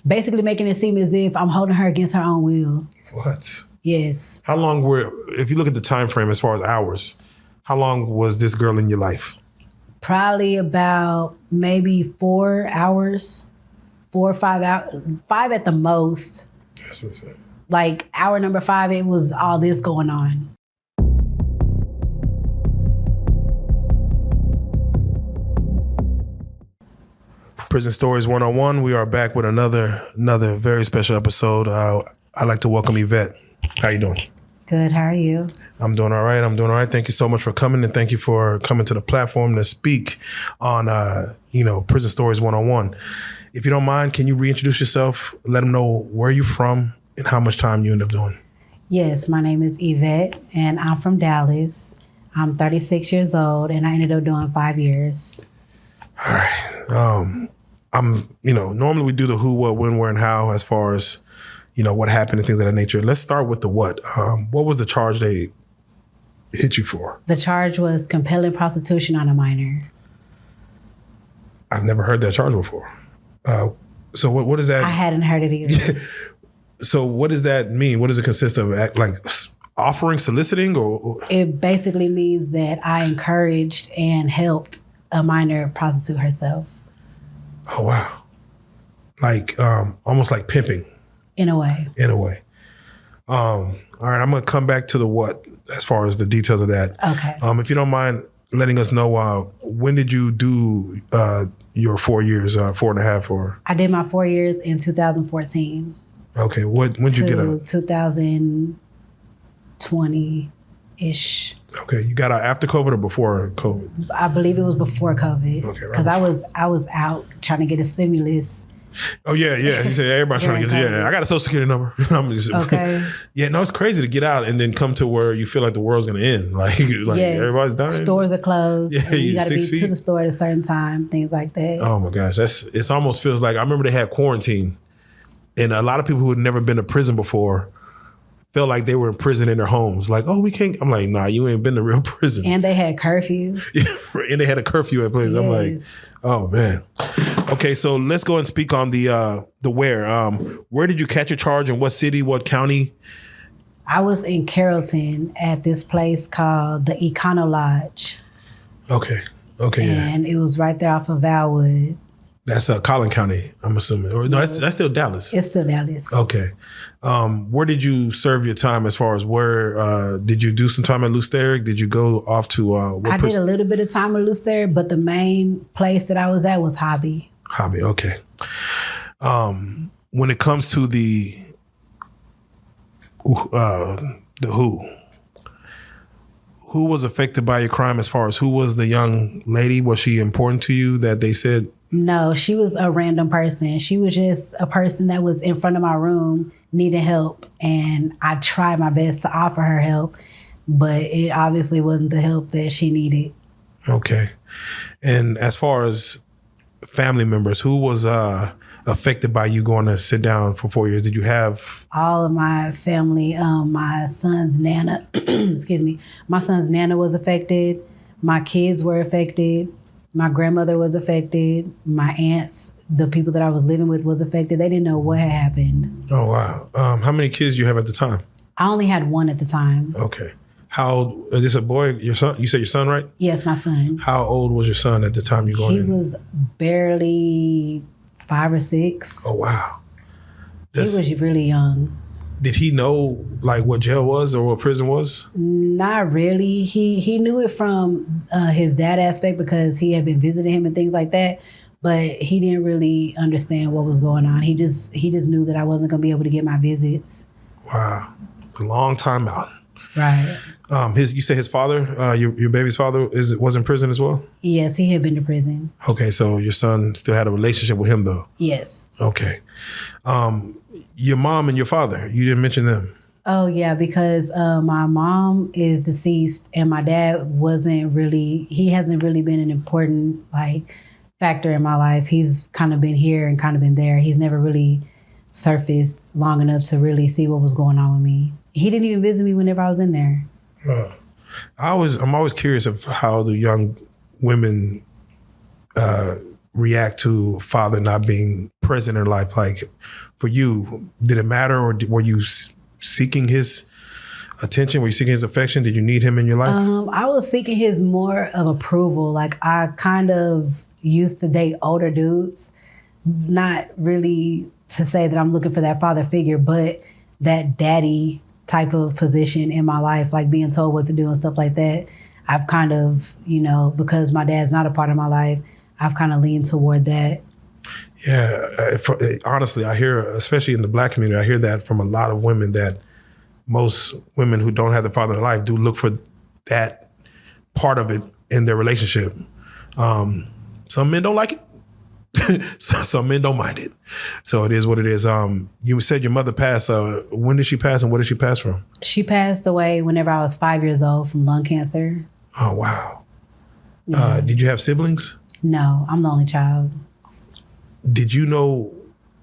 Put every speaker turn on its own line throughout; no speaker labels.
basically making it seem as if I'm holding her against her own will.
What?
Yes.
How long if you look at the time frame as far as hours, how long was this girl in your life?
Probably about maybe 4 hours, 4 or 5 hours, 5 at the most.
That's insane.
Like hour number 5, it was all this going on.
Prison Stories 101. We are back with another very special episode. I'd like to welcome Vett. How you doing?
Good. How are you?
I'm doing all right. Thank you so much for coming, and thank you for coming to the platform to speak on, Prison Stories 101. If you don't mind, can you reintroduce yourself? Let them know where you're from and how much time you end up doing. Yes,
my name is Vett, and I'm from Dallas. I'm 36 years old, and I ended up doing 5 years.
All right. Normally we do the who, what, when, where, and how as far as, what happened and things of that nature. Let's start with the what. What was the charge they hit you for?
The charge was compelling prostitution on a minor.
I've never heard that charge before. So what is that?
I hadn't heard it either.
So what does that mean? What does it consist of? Like offering, soliciting, or? It
basically means that I encouraged and helped a minor prostitute herself.
Oh, wow. Like almost like pimping.
In a way.
All right, I'm going to come back to the what as far as the details of that.
Okay.
If you don't mind letting us know, when did you do your 4 years, 4.5 or?
I did my 4 years in 2014.
Okay, when did you get out?
2020-ish.
Okay, you got out after COVID or before COVID?
I believe it was before COVID.
Okay,
because I was out trying to get a stimulus.
Oh yeah. You say everybody's trying to get. Yeah, I got a social security number.
Okay.
Yeah, no, it's crazy to get out and then come to where you feel like the world's gonna end. Like yes. Everybody's dying.
Stores are closed.
Yeah,
you got to be
6 feet.
to the store at a certain time. Things like that.
Oh my gosh, it almost feels like I remember they had quarantine, and a lot of people who had never been to prison before felt like they were in prison in their homes. Like, oh, we can't. I'm like, nah, you ain't been to real prison.
And they had curfew.
Yeah, and they had a curfew at places.
Yes.
I'm like, oh man. Okay, so let's go and speak on the where. Where did you catch your charge? In what city? What county?
I was in Carrollton at this place called the Econo Lodge.
Okay.
And it was right there off of Valwood.
That's Collin County, I'm assuming. Or no, that's still Dallas.
It's still Dallas.
Okay. Where did you serve your time as far as where, did you do some time at Lusteric? Did you go off to,
I did a little bit of time at Lusteric, but the main place that I was at was Hobby.
Hobby, okay. When it comes to the who was affected by your crime as far as who was the young lady? Was she important to you that they said?
No, she was a random person. She was just a person that was in front of my room needing help. And I tried my best to offer her help, but it obviously wasn't the help that she needed.
Okay. And as far as family members, who was affected by you going to sit down for 4 years? Did you have?
All of my family, my son's Nana, excuse me, my son's Nana was affected. My kids were affected. My grandmother was affected. My aunts, the people that I was living with was affected. They didn't know what had happened.
Oh, wow. How many kids do you have at the time?
I only had one at the time.
Okay. How old, is this a boy, your son? You said your son, right?
Yes, my son.
How old was your son at the time you going in?
He was barely 5 or 6.
Oh, wow.
He was really young.
Did he know like what jail was or what prison was?
Not really. He knew it from his dad aspect because he had been visiting him and things like that. But he didn't really understand what was going on. He just knew that I wasn't going to be able to get my visits.
Wow. A long time out.
Right.
You say his father, your baby's father, was in prison as well?
Yes, he had been to prison.
Okay, so your son still had a relationship with him though?
Yes.
Okay. Your mom and your father, you didn't mention them.
Oh yeah, because my mom is deceased and my dad hasn't really been an important factor in my life. He's kind of been here and kind of been there. He's never really surfaced long enough to really see what was going on with me. He didn't even visit me whenever I was in there.
I'm always curious of how the young women react to father not being present in life? Like for you, did it matter, or were you seeking his attention? Were you seeking his affection? Did you need him in your life?
I was seeking his more of approval. Like I kind of used to date older dudes, not really to say that I'm looking for that father figure, but that daddy type of position in my life, like being told what to do and stuff like that. I've kind of, because my dad's not a part of my life, I've kind of leaned toward that.
Yeah, honestly, I hear, especially in the Black community, I hear that from a lot of women, that most women who don't have the father in their life do look for that part of it in their relationship. Some men don't like it. Some men don't mind it. So it is what it is. You said your mother passed. When did she pass, and what did she pass from?
She passed away whenever I was 5 years old from lung cancer.
Oh, wow. Yeah. Did you have siblings?
No, I'm the only child.
Did you know,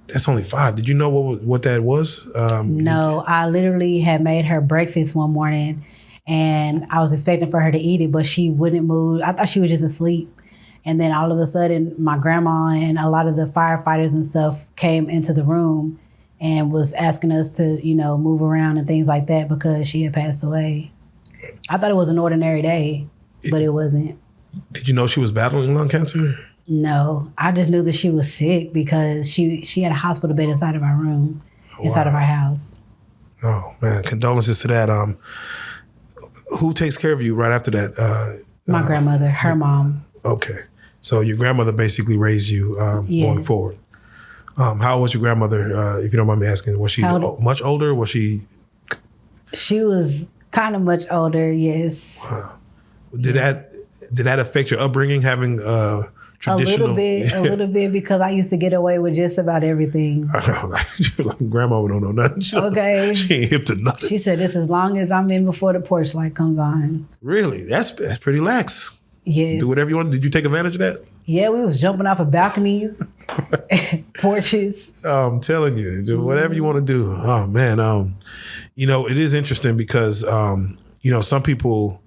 that's only 5. Did you know what that was?
No, I literally had made her breakfast one morning and I was expecting for her to eat it, but she wouldn't move. I thought she was just asleep. And then all of a sudden, my grandma and a lot of the firefighters and stuff came into the room and was asking us to, move around and things like that because she had passed away. I thought it was an ordinary day, but it wasn't.
Did you know she was battling lung cancer?
No, I just knew that she was sick because she had a hospital bed inside of our room, inside of our house.
Oh, man, condolences to that. Who takes care of you right after that?
My grandmother, her mom.
Okay. So your grandmother basically raised you going forward. How old was your grandmother, if you don't mind me asking? Was she much older? Was she? She
was kind of much older, yes.
Wow. Did that affect your upbringing, having traditional?
A little bit, because I used to get away with just about everything.
I know, like grandma don't know nothing.
Okay.
She ain't hip to nothing.
She said, "This as long as I'm in before the porch light comes on."
Really? That's pretty lax.
Yes.
Do whatever you want. Did you take advantage of that?
Yeah, we was jumping off of balconies, porches.
I'm telling you, do whatever you want to do. Oh man, it is interesting because some people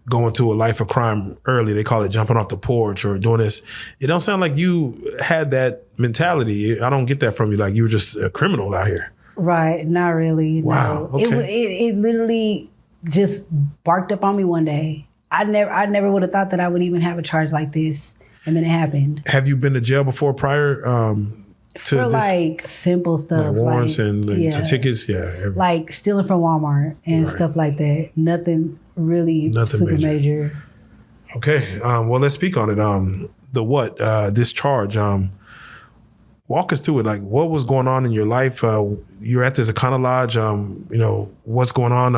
go into a life of crime early. They call it jumping off the porch or doing this. It don't sound like you had that mentality. I don't get that from you. Like you were just a criminal out here.
Right. Not really.
Wow.
No.
Okay.
It literally just barked up on me one day. I never would have thought that I would even have a charge like this, and then it happened.
Have you been to jail before prior to
for
this?
Like simple stuff,
like warrants and tickets? Yeah,
like stealing from Walmart and stuff like that. Nothing super major.
Okay, well, let's speak on it. This charge. Walk us through it. Like, what was going on in your life? You're at this Econo Lodge. What's going on?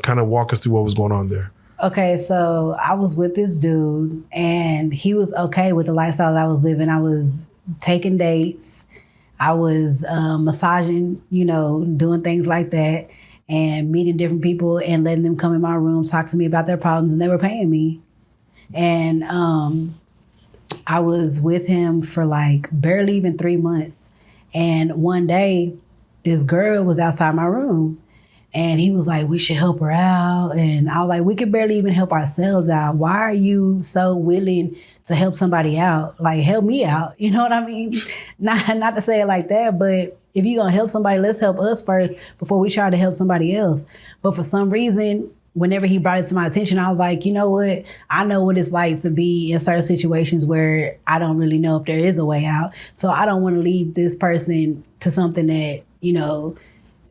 Kind of walk us through what was going on there.
Okay, so I was with this dude and he was okay with the lifestyle that I was living. I was taking dates. I was massaging, doing things like that and meeting different people and letting them come in my room, talk to me about their problems, and they were paying me. And I was with him for like barely even 3 months. And one day, this girl was outside my room. And he was like, we should help her out. And I was like, we could barely even help ourselves out. Why are you so willing to help somebody out? Like, help me out. You know what I mean? Not to say it like that, but if you're going to help somebody, let's help us first before we try to help somebody else. But for some reason, whenever he brought it to my attention, I was like, you know what? I know what it's like to be in certain situations where I don't really know if there is a way out. So I don't want to lead this person to something that,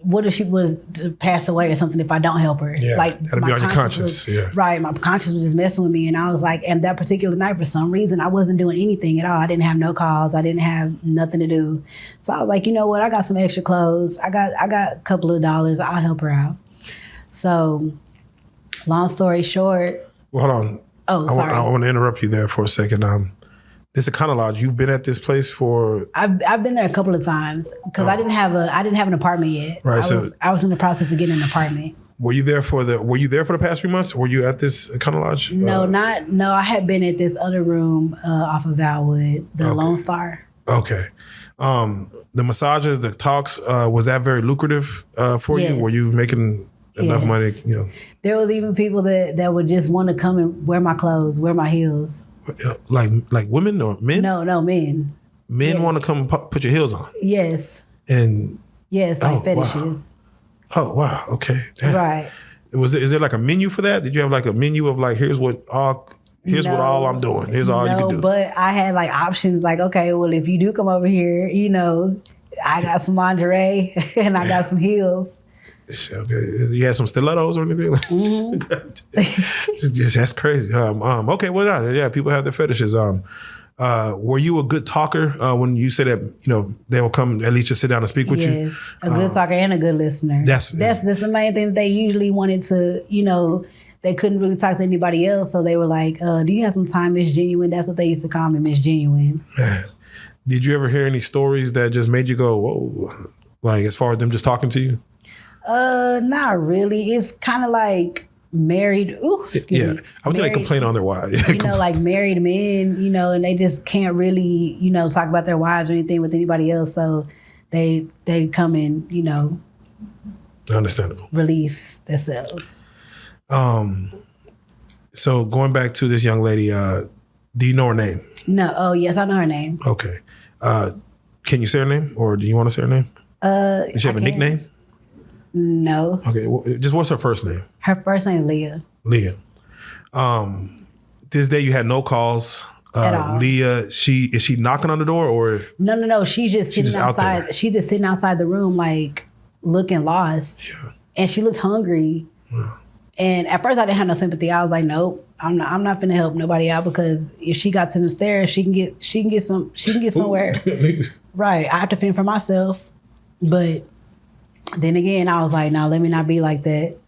what if she was to pass away or something if I don't help her?
Yeah,
like
that'll be on your conscience.
Right, my conscience was just messing with me. And I was like, and that particular night, for some reason, I wasn't doing anything at all. I didn't have no calls. I didn't have nothing to do. So I was like, you know what? I got some extra clothes. I got a couple of dollars. I'll help her out. So long story short.
Well, hold on.
Oh, sorry.
I want to interrupt you there for a second. This Econo Lodge, you've been at this place for?
I've been there a couple of times because I didn't have an apartment yet.
Right.
I was in the process of getting an apartment.
Were you there for the past 3 months? Were you at this Econo Lodge?
No, I had been at this other room off of Valwood, the Lone Star.
Okay. The massages, the talks, was that very lucrative for you? Were you making enough money?
There was even people that would just want to come and wear my clothes, wear my heels.
Like women or men?
No, men.
Men want to come put your heels on.
Yes.
And
yes, like fetishes.
Wow. Oh wow. Okay. Damn.
Right.
Is there like a menu for that? Did you have like a menu of like here's what all I'm doing. Here's all you can do.
But I had like options like, okay, well if you do come over here, you know, I got some lingerie and I got some heels.
Okay. You had some stilettos or anything?
Mm-hmm.
That's crazy. Okay, well, yeah, people have their fetishes. Were you a good talker when you said that, you know, they will come at least just sit down and speak with you?
Yes, a good talker and a good listener. That's the main thing. They usually wanted to, you know, they couldn't really talk to anybody else. So they were like, do you have some time, Miss Genuine? That's what they used to call me, Miss Genuine.
Man. Did you ever hear any stories that just made you go, whoa, like as far as them just talking to you?
Not really. It's kind of like married. Ooh, excuse me.
I was going to complain on their wives.
You know, like married men, you know, and they just can't really, you know, talk about their wives or anything with anybody else. So they come and, you know,
understandable,
release themselves.
So going back to this young lady, do you know her name? No.
Oh, yes, I know her name.
Okay. Can you say her name, or do you want to say her name? Does she have a nickname?
No.
Okay. Well, just what's her first name?
Her first name is Leah.
Leah. This day you had no calls.
At all.
Leah, is she knocking on the door or?
No. She's just sitting outside. She's just sitting outside the room, like looking lost. Yeah. And she looked hungry. Yeah. And at first I didn't have no sympathy. I was like, nope, I'm not finna help nobody out, because if she got to them stairs, she can get somewhere. Right. I have to fend for myself. But then again, I was like, no, let me not be like that.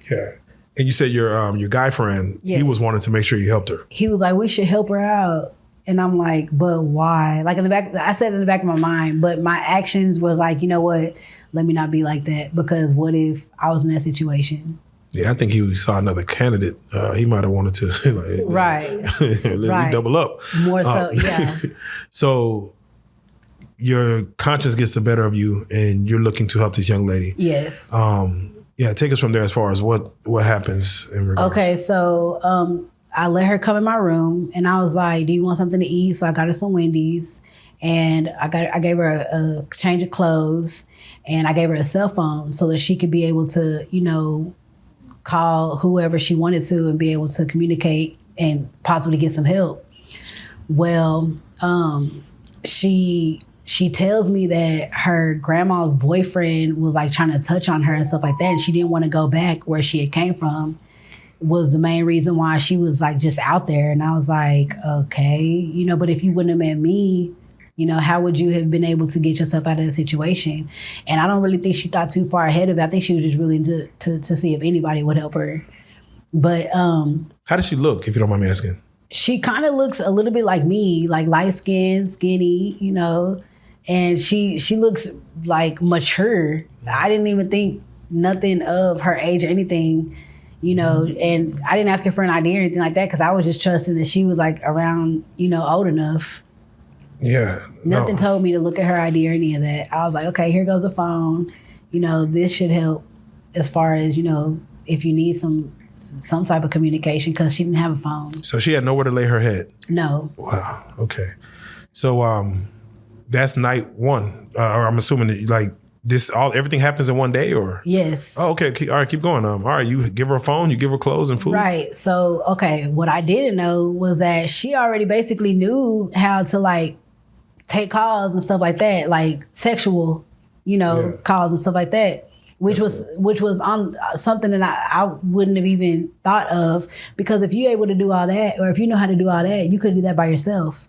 Yeah.
And you said your guy friend, yes, he was wanting to make sure you helped her.
He was like, we should help her out. And I'm like, but why? Like in the back, I said in the back of my mind, but my actions was like, you know what? Let me not be like that, because what if I was in that situation?
Yeah, I think he saw another candidate. He might have wanted to, like,
right.
Let me double up.
More so, yeah.
So your conscience gets the better of you, and you're looking to help this young lady.
Yes.
Yeah, take us from there as far as what happens in regards.
Okay, so I let her come in my room, and I was like, do you want something to eat? So I got her some Wendy's, and I gave her a change of clothes, and I gave her a cell phone so that she could be able to, you know, call whoever she wanted to and be able to communicate and possibly get some help. Well, she tells me that her grandma's boyfriend was like trying to touch on her and stuff like that, and she didn't want to go back where she had came from, was the main reason why she was like just out there. And I was like, okay, you know, but if you wouldn't have met me, you know, how would you have been able to get yourself out of the situation? And I don't really think she thought too far ahead of it. I think she was just willing to see if anybody would help her. But
how does she look, if you don't mind me asking?
She kind of looks a little bit like me, like light skin, skinny, you know, and she looks like mature. I didn't even think nothing of her age or anything, you know, and I didn't ask her for an ID or anything like that, because I was just trusting that she was like around, you know, old enough.
Yeah.
Nothing told me to look at her ID or any of that. I was like, okay, here goes the phone. You know, this should help as far as, you know, if you need some type of communication, because she didn't have a phone.
So she had nowhere to lay her head?
No.
Wow. Okay. So that's night one. Or I'm assuming that like everything happens in one day, or?
Yes.
Oh, okay. All right, keep going. All right, you give her a phone, you give her clothes and food.
Right. So, okay, what I didn't know was that she already basically knew how to like take calls and stuff like that, like sexual, you know, calls and stuff like that, which was on something that I wouldn't have even thought of, because if you're able to do all that, or if you know how to do all that, you could do that by yourself.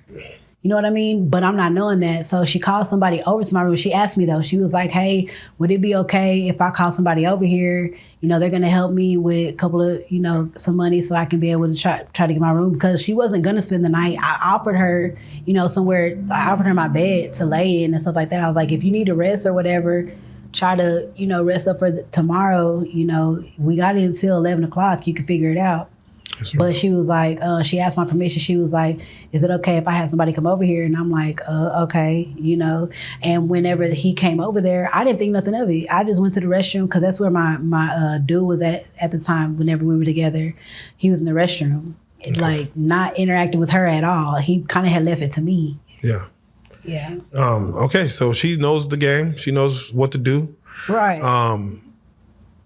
You know what I mean? But I'm not knowing that. So she called somebody over to my room. She asked me though, she was like, hey, would it be okay if I call somebody over here? You know, they're going to help me with a couple of, you know, some money so I can be able to try to get my room, because she wasn't going to spend the night. I offered her, you know, I offered her my bed to lay in and stuff like that. I was like, if you need to rest or whatever, try to, you know, rest up for tomorrow. You know, we got it until 11 o'clock. You can figure it out. Right. But she was like, she asked my permission. She was like, is it okay if I have somebody come over here? And I'm like, okay, you know. And whenever he came over there, I didn't think nothing of it. I just went to the restroom, because that's where my dude was at the time. Whenever we were together, he was in the restroom, like not interacting with her at all. He kind of had left it to me.
Yeah.
Yeah.
Okay, so she knows the game. She knows what to do.
Right.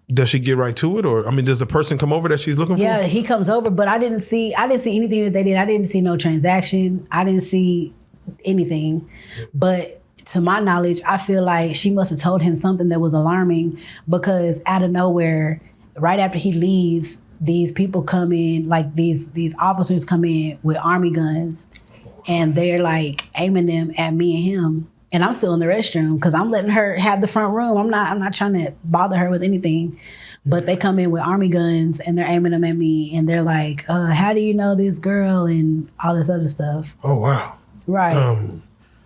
Does she get right to it, or I mean, does the person come over that she's looking
Yeah,
for?
he comes over, but I didn't see anything that they did. I didn't see no transaction. I didn't see anything. But to my knowledge, I feel like she must have told him something that was alarming, because out of nowhere, right after he leaves, these people come in, like these officers come in with army guns, and they're like aiming them at me and him. And I'm still in the restroom because I'm letting her have the front room. I'm not trying to bother her with anything. But they come in with army guns and they're aiming them at me, and they're like, how do you know this girl, and all this other stuff.
Oh wow.
Right.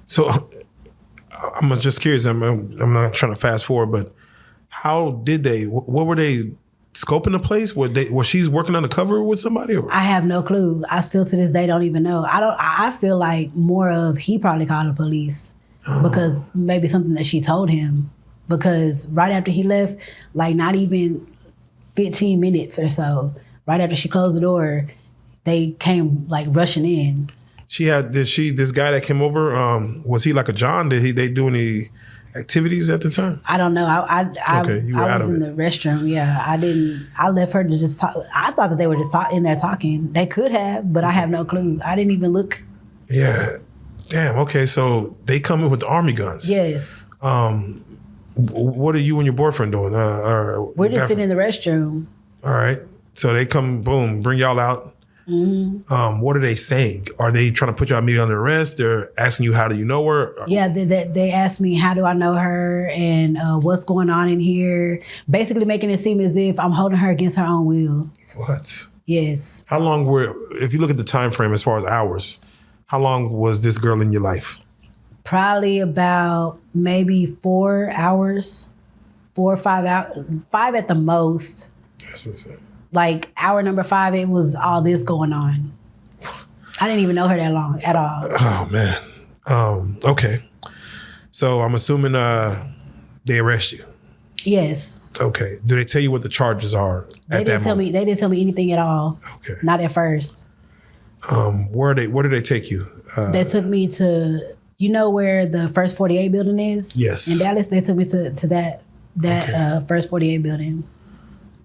So I'm just curious. I'm not trying to fast forward, but how did they? What were they scoping the place? Was she's working undercover with somebody? Or?
I have no clue. I still to this day don't even know. I feel like more of he probably called the police because maybe something that she told him. Because right after he left, like not even 15 minutes or so, right after she closed the door, they came like rushing in.
This guy that came over, was he like a John? Did they do any activities at the time?
I don't know. I was in the restroom. Yeah, I left her to just talk. I thought that they were just in there talking. They could have, but I have no clue. I didn't even look.
Yeah. Damn. Okay. So they come in with the army guns.
Yes.
What are you and your boyfriend doing?
We're just sitting in the restroom.
All right. So they come, boom, bring y'all out. Mm-hmm. What are they saying? Are they trying to put y'all immediately under arrest? They're asking you, how do you know her?
Yeah, they asked me, how do I know her, and what's going on in here? Basically making it seem as if I'm holding her against her own will.
What?
Yes.
How long if you look at the time frame as far as hours, how long was this girl in your life?
Probably about maybe 4 hours, 4 or 5 hours, 5 at the most.
That's insane.
Like hour number 5, it was all this going on. I didn't even know her that long at all.
Oh man. Okay. So I'm assuming they arrest you.
Yes.
Okay. Do they tell you what the charges are?
They didn't tell me. They didn't tell me anything at all.
Okay.
Not at first.
Where did they take you?
They took me to, you know where the First 48 building is?
Yes.
In Dallas, they took me to that
Okay.
First 48 building.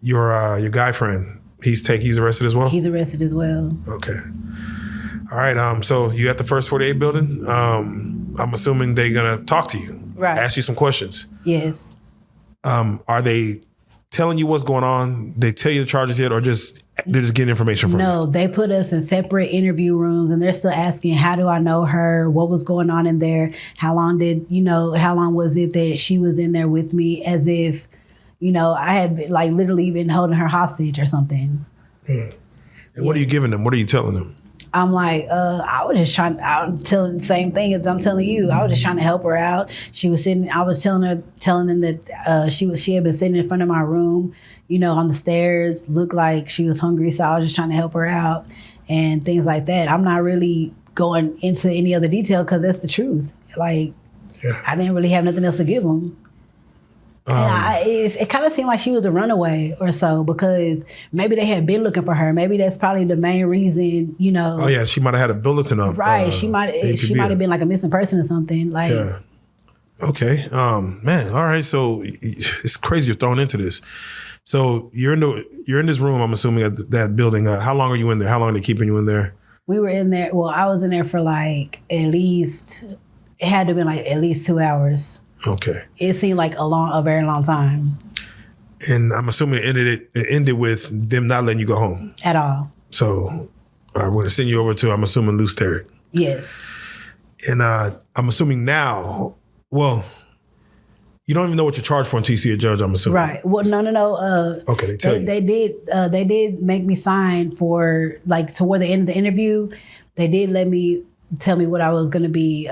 Your guy friend, he's arrested as well?
He's arrested as well.
Okay. All right. So you at the First 48 building. I'm assuming they're gonna talk to you,
Right.
ask you some questions.
Yes.
Are they telling you what's going on? They tell you the charges yet, or they're just getting information from you?
No, they put us in separate interview rooms, and they're still asking, how do I know her? What was going on in there? How long was it that she was in there with me? As if, I had been, like literally been holding her hostage or something.
And what are you giving them? What are you telling them?
I'm like, I'm telling the same thing as I'm telling you. I was just trying to help her out. She was sitting, I was telling them that she had been sitting in front of my room, on the stairs, looked like she was hungry. So I was just trying to help her out and things like that. I'm not really going into any other detail because that's the truth. Like, yeah. I didn't really have nothing else to give them. It kind of seemed like she was a runaway or so, because maybe they had been looking for her. Maybe that's probably the main reason, Oh
yeah, she might have had a bulletin up.
Right, she might have been like a missing person or something. Like,
yeah. Okay, man. All right, so it's crazy you're thrown into this. So you're in this room. I'm assuming at that building. How long are you in there? How long are they keeping you in there?
We were in there. Well, I was in there for like at least. It had to have been like at least 2 hours.
Okay.
It seemed like a very long time.
And I'm assuming it ended with them not letting you go home.
At all.
So we're going to send you over to, I'm assuming, Loose Terry.
Yes.
And I'm assuming now, well, you don't even know what you're charged for until you see a judge, I'm assuming.
Right. Well, no.
Okay, they tell you.
They did make me sign for, like, toward the end of the interview, they did tell me what I was going to be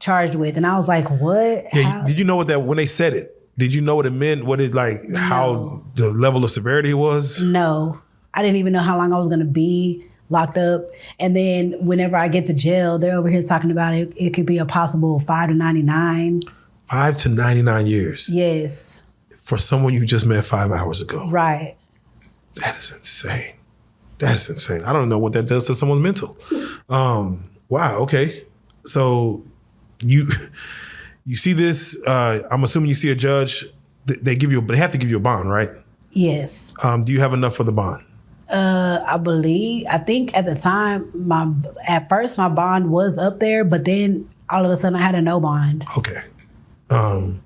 charged with, and I was like, what?
Yeah, did you know when they said it, did you know what it meant? No. How the level of severity it was?
No, I didn't even know how long I was going to be locked up. And then whenever I get to jail, they're over here talking about it could be a possible 5 to 99.
5 to 99 years.
Yes.
For someone you just met 5 hours ago.
Right.
That is insane. That's insane. I don't know what that does to someone's mental. Wow. Okay. So you see this. I'm assuming you see a judge. They have to give you a bond, right?
Yes.
Do you have enough for the bond?
I think at the time, at first my bond was up there, but then all of a sudden I had a no bond.
Okay. All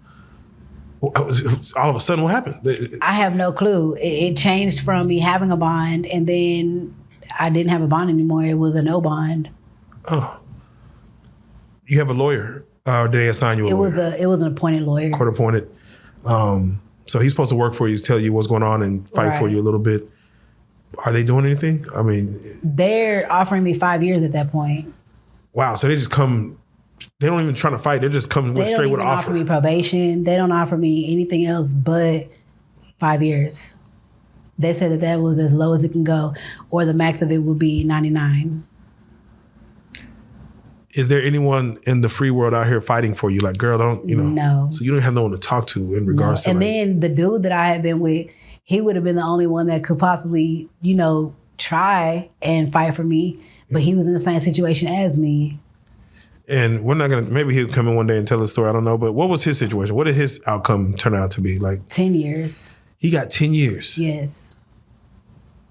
of a sudden, what happened?
I have no clue. It changed from me having a bond, and then I didn't have a bond anymore. It was a no bond.
Oh. You have a lawyer. Or did they assign you a lawyer?
It was an appointed lawyer.
Court appointed. So he's supposed to work for you, tell you what's going on, and fight for you a little bit. Are they doing anything? I mean,
they're offering me 5 years at that point.
Wow. So they just come. They don't even try to fight. They just come straight with an offer. They don't offer
me probation. They don't offer me anything else but 5 years. They said that was as low as it can go, or the max of it would be 99.
Is there anyone in the free world out here fighting for you? Like, girl, don't,
No.
So you don't have no one to talk to in regards to.
And then the dude that I had been with, he would have been the only one that could possibly, try and fight for me. But he was in the same situation as me.
And we're not going to, maybe he'll come in one day and tell his story. I don't know. But what was his situation? What did his outcome turn out to be? Like
10 years.
He got 10 years.
Yes.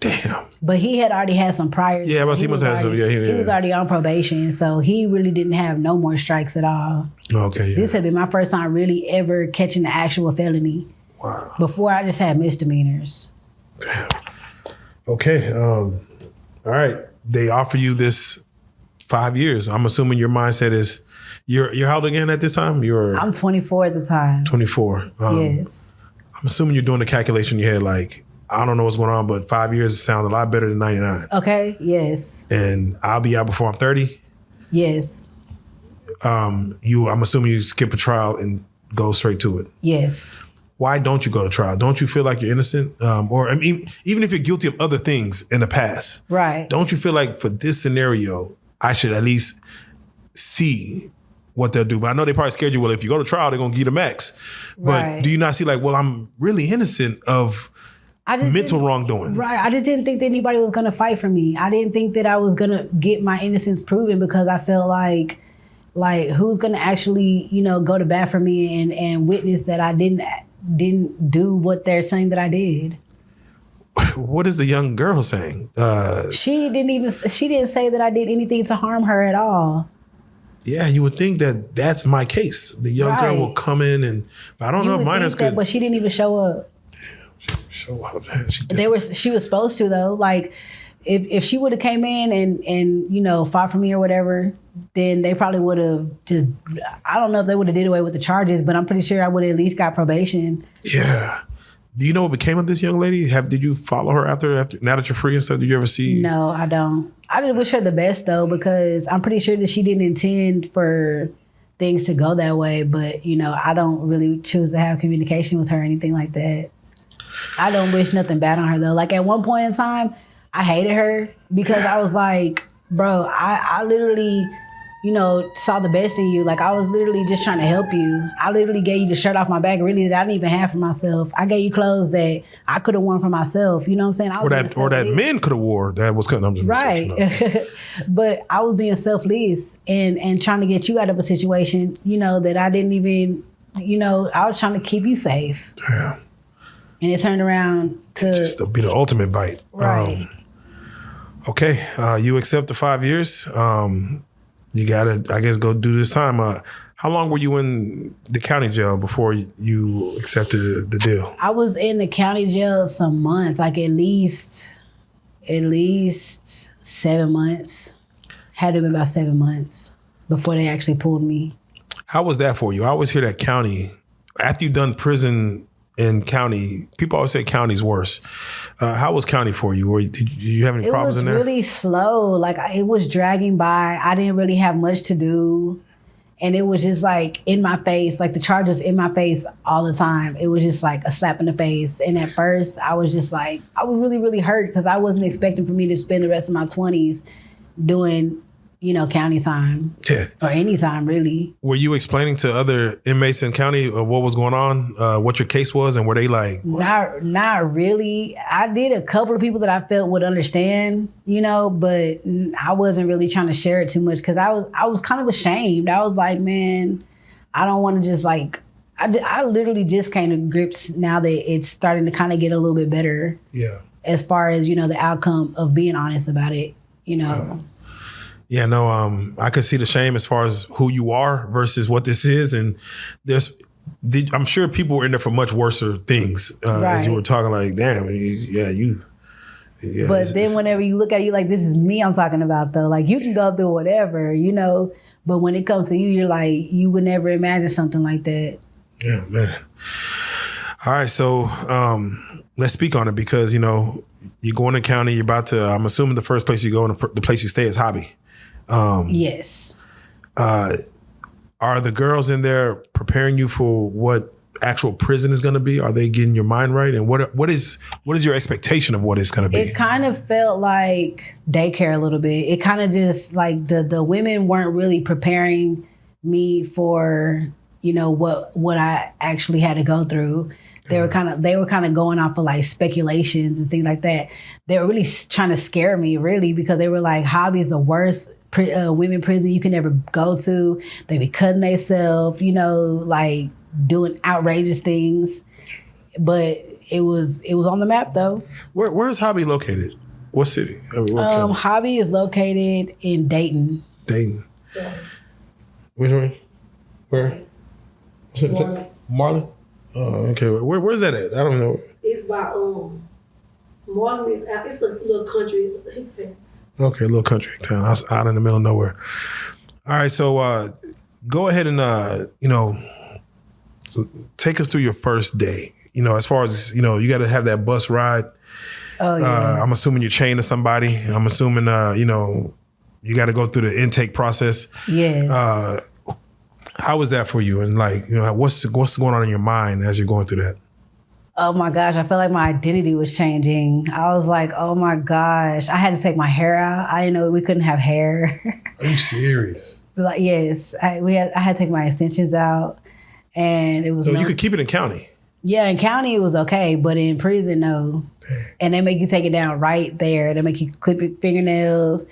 Damn.
But he had already had some prior.
Yeah, but he must have had some. Yeah,
he was already on probation, so he really didn't have no more strikes at all.
Okay. Yeah.
This had been my first time really ever catching the actual felony.
Wow.
Before I just had misdemeanors.
Damn. Okay. All right. They offer you this 5 years. I'm assuming your mindset is you're how old again at this time?
I'm 24 at the time.
24.
Yes.
I'm assuming you're doing the calculation in your head like, I don't know what's going on, but 5 years sounds a lot better than 99.
Okay, yes.
And I'll be out before I'm 30.
Yes.
I'm assuming you skip a trial and go straight to it.
Yes.
Why don't you go to trial? Don't you feel like you're innocent? Or I mean, even if you're guilty of other things in the past,
right?
Don't you feel like for this scenario, I should at least see what they'll do? But I know they probably scared you. Well, if you go to trial, they're gonna give you the max. But do you not see like, well, I'm really innocent of mental wrongdoing?
Right. I just didn't think that anybody was gonna fight for me. I didn't think that I was gonna get my innocence proven because I felt like who's gonna actually, go to bat for me and witness that I didn't do what they're saying that I did.
What is the young girl saying?
She didn't say that I did anything to harm her at all.
Yeah, you would think that that's my case. The young girl will come in and I don't know if minors could.
But she didn't even show up.
Show up, man.
She was supposed to though. Like if she would have came in and fought for me or whatever, then they probably would have just, I don't know if they would have did away with the charges, but I'm pretty sure I would have at least got probation.
Yeah. Do you know what became of this young lady? Did you follow her after now that you're free and stuff? Did you ever see?
No, I don't. I just wish her the best though, because I'm pretty sure that she didn't intend for things to go that way. But I don't really choose to have communication with her or anything like that. I don't wish nothing bad on her though. Like at one point in time, I hated her because I was like, bro, I literally, saw the best in you. Like I was literally just trying to help you. I literally gave you the shirt off my back, really, that I didn't even have for myself. I gave you clothes that I could have worn for myself. You know what I'm saying?
Or that men could have wore. That was
right. But I was being selfless and trying to get you out of a situation, that I didn't even, I was trying to keep you safe.
Yeah.
And it turned around to
just to be the ultimate bite.
Right.
Okay. You accept the 5 years. You gotta, I guess, go do this time. How long were you in the county jail before you accepted the deal?
I was in the county jail some months, like at least 7 months. Had to have been about 7 months before they actually pulled me. How
was that for you? I always hear that county, after you've done prison in county, people always say county's worse. How was county for you? Or did you have any problems in there?
It was really slow. Like it was dragging by. I didn't really have much to do. And it was just like in my face, like the charge was in my face all the time. It was just like a slap in the face. And at first I was just like, I was really, really hurt because I wasn't expecting for me to spend the rest of my 20s doing, county time.
Yeah.
Or any time, really.
Were you explaining to other inmates in county what was going on, what your case was, and were they like, what?
Not really. I did a couple of people that I felt would understand, but I wasn't really trying to share it too much because I was kind of ashamed. I was like, man, I don't want to just like, I literally just came to grips now that it's starting to kind of get a little bit better.
Yeah.
As far as, the outcome of being honest about it,
Yeah, no, I could see the shame as far as who you are versus what this is. And I'm sure people were in there for much worse things as you were talking like, damn, you. Yeah,
but then whenever you look at it, you're like, this is me I'm talking about though. Like you can go through whatever, but when it comes to you, you're like, you would never imagine something like that.
Yeah, man. All right, so let's speak on it because, you go in the county, you're about to, I'm assuming the first place you go and the place you stay is Hobby.
Yes.
Are the girls in there preparing you for what actual prison is going to be? Are they getting your mind right? And what is your expectation of what it's going to be?
It kind of felt like daycare a little bit. It kind of just like the women weren't really preparing me for, what I actually had to go through. They were kind of going off of like speculations and things like that. They were really trying to scare me, really, because they were like, Hobby is the worst women prison you can ever go to. They be cutting themselves, like doing outrageous things. But it was on the map though.
Where is Hobby located? What city?
Hobby is located in Dayton.
Dayton. Yeah. Which one? Where? What's it? Marlin? Oh, okay. Where's that at? I don't know.
It's by Marlin. It's a little country town.
Okay, a little country town. I was out in the middle of nowhere. All right, so go ahead and so take us through your first day. As far as you got to have that bus ride.
Oh yeah.
I'm assuming you're chained to somebody. I'm assuming you got to go through the intake process.
Yes.
How was that for you? And what's going on in your mind as you're going through that?
Oh my gosh, I felt like my identity was changing. I was like, oh my gosh, I had to take my hair out. I didn't know we couldn't have hair.
Are you serious?
Like, yes, I had to take my extensions out, and it was.
So you could keep it in county.
Yeah, in county it was okay, but in prison, no. Dang. And they make you take it down right there. They make you clip your fingernails.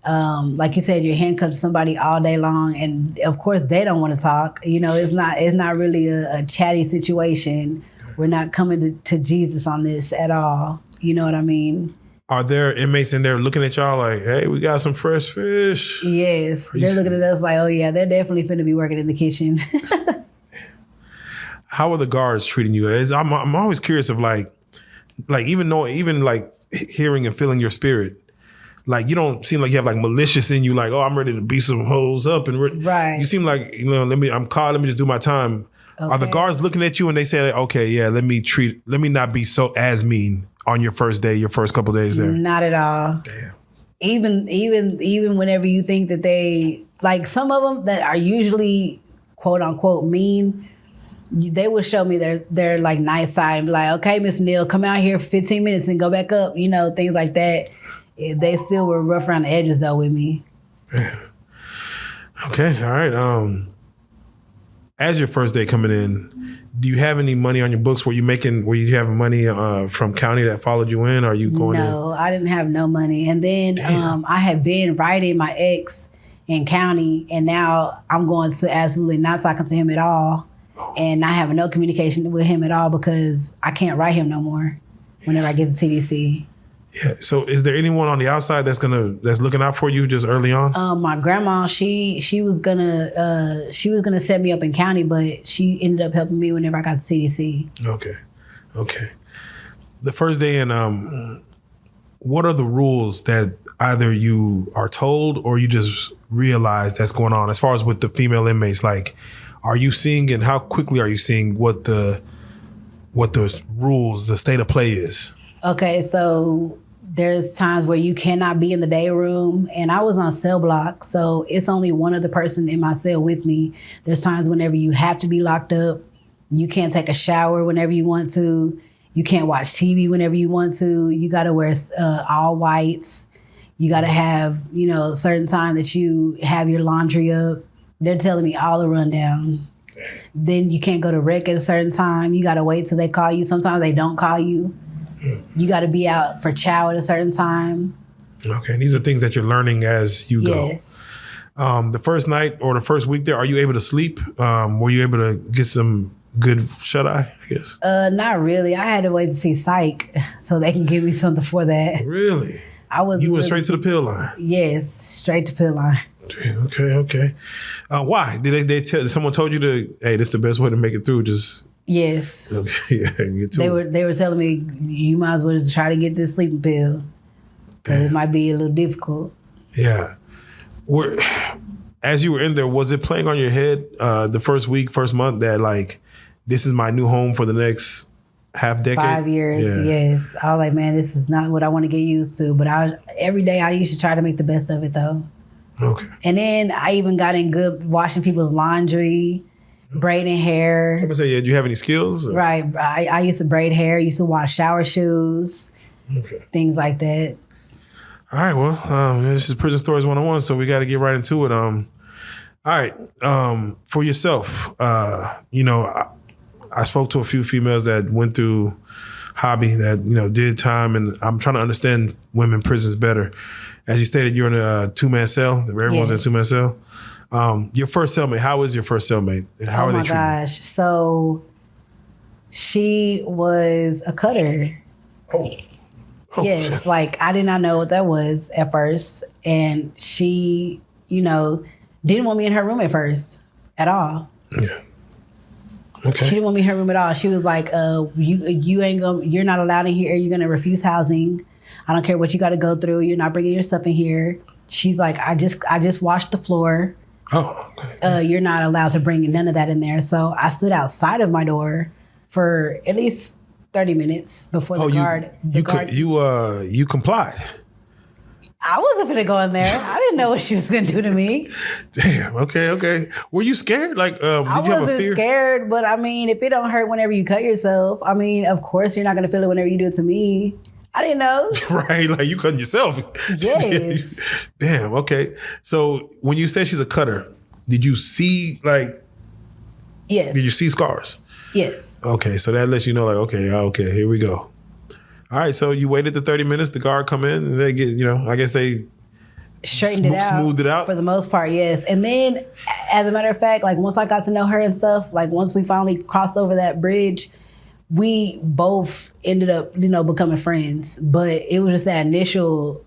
Like you said, you're handcuffed to somebody all day long, and of course they don't want to talk. It's not really a chatty situation. We're not coming to Jesus on this at all. You know what I mean?
Are there inmates in there looking at y'all like, hey, we got some fresh fish?
Yes, they're looking at us like, oh yeah, they're definitely finna be working in the kitchen.
How are the guards treating you? I'm always curious of like even hearing and feeling your spirit. Like you don't seem like you have like malicious in you, like, oh, I'm ready to beat some hoes up, and
right.
You seem like let me just do my time. Okay. Are the guards looking at you and they say, okay, yeah, let me not be so as mean on your first day, your first couple of days there?
Not at all.
Damn.
Even whenever you think that they, like some of them that are usually quote unquote mean, they will show me their like nice side and be like, okay, Miss Neal, come out here for 15 minutes and go back up, things like that. They still were rough around the edges though with me.
Man. Okay, all right. As your first day coming in, do you have any money on your books? Were you having money from county that followed you in? Or are you going in?
No, I didn't have no money. And then I had been writing my ex in county, and now I'm going to absolutely not talking to him at all, and not having no communication with him at all because I can't write him no more whenever I get to TDC.
Yeah. So is there anyone on the outside that's looking out for you just early on?
My grandma, she was gonna set me up in county, but she ended up helping me whenever I got to CDC.
Okay. The first day in, what are the rules that either you are told or you just realize that's going on as far as with the female inmates? Like, are you seeing, and how quickly are you seeing what the rules, the state of play is? Okay,
so there's times where you cannot be in the day room, and I was on cell block, so it's only one other person in my cell with me. There's times whenever you have to be locked up. You can't take a shower whenever you want to. You can't watch TV whenever you want to. You got to wear all whites. You got to have, a certain time that you have your laundry up. They're telling me all the rundown. Then you can't go to rec at a certain time. You got to wait till they call you. Sometimes they don't call you. You got to be out for chow at a certain time.
Okay, and these are things that you're learning as you go.
Yes.
The first night or the first week there, are you able to sleep? Were you able to get some good shut-eye, I guess?
Not really. I had to wait to see psych so they can give me something for that.
Really?
You
went straight to the pill line?
Yes, straight to pill line.
Okay. Why? Did someone told you hey, this is the best way to make it through? Just
yes.
Okay, yeah, get to
They were telling me you might as well just try to get this sleeping pill because it might be a little difficult.
Yeah. As you were in there, was it playing on your head the first week, first month that like this is my new home for the next half decade?
5 years, yes. I was like, man, this is not what I want to get used to. But every day I used to try to make the best of it though.
Okay.
And then I even got in good washing people's laundry, braiding hair.
I'm gonna say, do you have any skills? Or?
Right. I used to braid hair, used to wash shower shoes, things like that.
All right, well, this is Prison Stories 101, so we got to get right into it. All right, for yourself, I spoke to a few females that went through hobby that, did time, and I'm trying to understand women prisons better. As you stated, you're in a two-man cell. Everyone's in a two-man cell. Your first cellmate, how was your first cellmate? How are they treating you?
Oh, my gosh. So she was a cutter.
Oh,
yes,
shit.
like I did not know what that was at first. And she, didn't want me in her room at first at all.
Yeah. Okay.
She didn't want me in her room at all. She was like, you're not allowed in here. You're going to refuse housing. I don't care what you got to go through. You're not bringing your stuff in here. She's like, I just washed the floor.
Oh, okay.
You're not allowed to bring none of that in there. So I stood outside of my door for at least 30 minutes before the guard.
You complied.
I wasn't gonna go in there. I didn't know what she was gonna do to me.
Damn. Okay. Were you scared? Like, did you have a fear?
Scared, but I mean, if it don't hurt whenever you cut yourself, I mean, of course you're not gonna feel it whenever you do it to me. I didn't know.
Right, like you cutting yourself.
Yes.
Damn. Okay. So when you said she's a cutter, did you see
Yes.
Did you see scars?
Yes.
Okay, so that lets you know, like, okay, here we go. All right, so you waited the 30 minutes, the guard come in, and they get, I guess they smoothed it out.
For the most part, yes. And then, as a matter of fact, like once I got to know her and stuff, like once we finally crossed over that bridge, we both ended up, becoming friends. But it was just that initial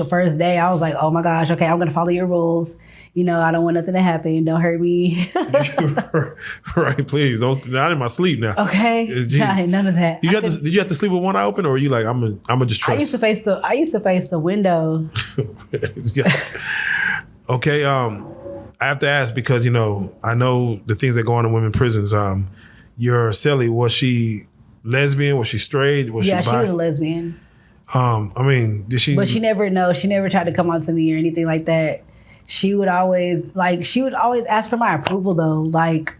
first day, I was like, oh my gosh, okay, I'm gonna follow your rules. I don't want nothing to happen. Don't hurt me.
Right, please. Not in my sleep now.
Okay. None of that.
Did you have to sleep with one eye open, or were you like, I'm gonna just trust?
I used to face the window.
Yeah. Okay. I have to ask because, I know the things that go on in women's prisons. Your cellie, was she lesbian? Was she straight? Was she bi?
She was a lesbian.
Did she?
But she never tried to come on to me or anything like that. She would always ask for my approval though. Like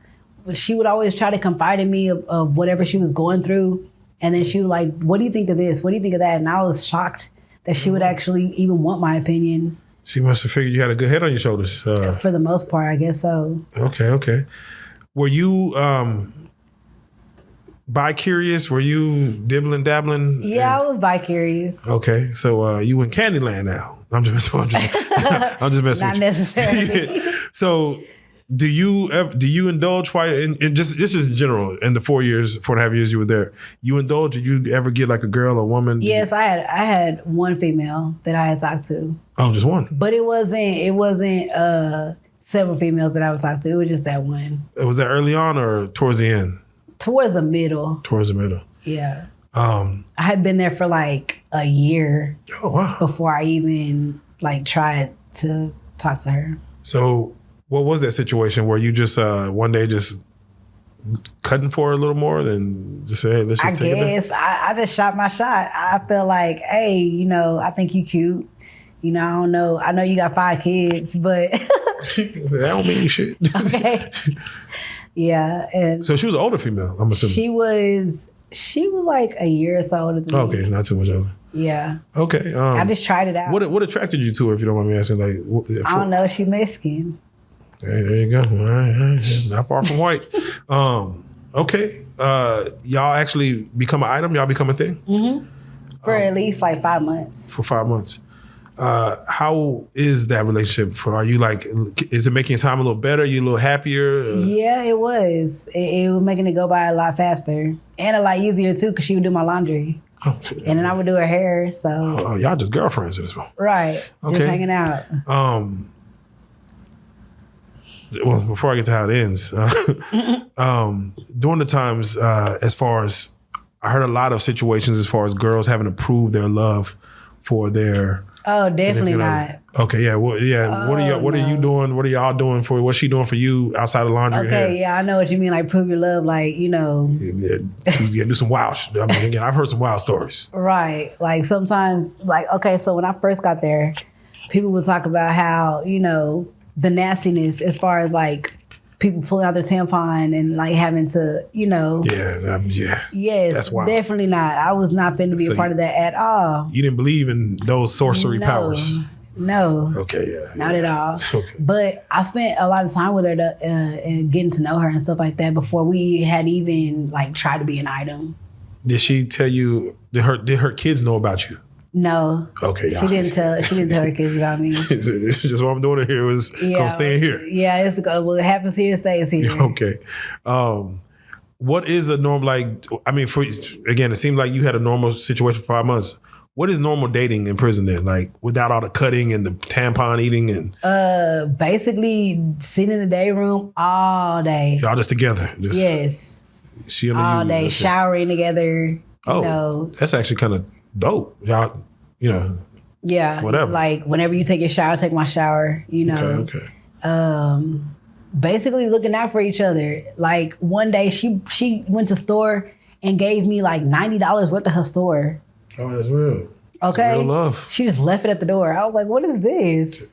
she would always try to confide in me of whatever she was going through. And then she was like, what do you think of this? What do you think of that? And I was shocked that she would actually even want my opinion.
She must have figured you had a good head on your shoulders.
For the most part, I guess so.
Okay. Were you bi-curious? Were you dibbling, dabbling?
Yeah, I was bi-curious.
Okay, so you in Candyland now. I'm just messing
Not
with you.
necessarily.
So do you indulge while in just this is in general in the 4.5 years you were there? You indulge? Did you ever get like a girl, a woman?
Yes, I had one female that I had talked to.
Oh, just one.
But it wasn't several females that I was talking to. It was just that one.
Was that early on or towards the end?
Towards the middle.
Towards the middle.
Yeah. I had been there for like a year.
Oh wow!
Before I even tried to talk to her.
So, what was that situation where you just one day just cutting for her a little more than just say, hey, let's just take it? I guess
I just shot my shot. I felt like, hey, I think you cute. I don't know. I know you got 5 kids, but
that don't mean shit.
Okay. Yeah, and
so she was an older female, I'm assuming.
She was like a year or so older than me.
Okay, not too much older.
Yeah.
Okay.
I just tried it out.
What attracted you to her, if you don't mind me asking? Like,
I don't know. She Mexican.
Hey, there you go. All right. Not far from white. Okay. Y'all actually become an item? Y'all become a thing?
Mm-hmm. For at least like 5 months.
For 5 months. How is that relationship? Are you like, is it making your time a little better? You a little happier?
Yeah, it was. It was making it go by a lot faster and a lot easier too, because she would do my laundry.
Oh,
and then I would do her hair. So
y'all just girlfriends in this one.
Right.
Okay.
Just hanging out.
Well, before I get to how it ends, during the times, as far as I heard a lot of situations as far as girls having to prove their love for their.
Oh, definitely not.
Okay, yeah, well, yeah.
Oh,
What are you doing? What are y'all doing for? What's she doing for you outside of laundry?
Okay,
and hair?
yeah, I know what you mean. Like prove your love, like
Yeah, do some wild. I mean, again, I've heard some wild stories.
Right. Like sometimes, like okay, so when I first got there, people would talk about how the nastiness as far as like people pulling out their tampon and like having to,
Yeah.
Yes,
that's wild.
Definitely not. I was not finna be a part of that at all.
You didn't believe in those sorcery powers.
No.
Okay, yeah.
Not at all.
Okay.
But I spent a lot of time with her and getting to know her and stuff like that before we had even like tried to be an item.
Did she tell you? Did her kids know about you?
No.
Okay.
She didn't tell her kids about me.
It's just what I'm doing it here is gonna stay in here.
Yeah, it happens here, stays here.
Okay. What is a normal, like, I mean, again, it seemed like you had a normal situation for 5 months. What is normal dating in prison then? Like without all the cutting and the tampon eating and
basically sitting in the day room all day.
y'all just together.
Yes.
She
all day, showering together.
That's actually kind of dope. Y'all,
yeah,
whatever.
Like whenever you take your shower, I take my shower.
Okay.
Basically looking out for each other. Like one day she went to store and gave me like $90 worth of her store.
Oh, that's real. That's
okay,
real love.
She just left it at the door. I was like, "What is this?"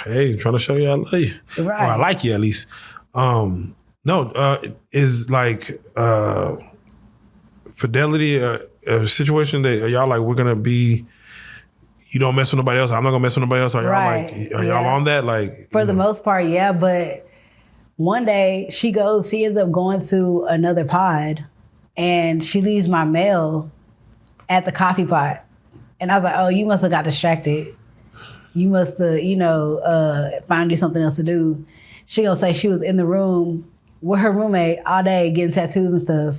Hey, trying to show you I love you,
right?
Or I like you at least. Is like fidelity a situation that y'all like? We're gonna be. You don't mess with nobody else. I'm not gonna mess with nobody else. Are y'all y'all on that? Like
for the most part, yeah. But one day she ends up going to another pod, and she leaves my mail at the coffee pot. And I was like, oh, you must have got distracted. You must have, found you something else to do. She gonna say she was in the room with her roommate all day getting tattoos and stuff.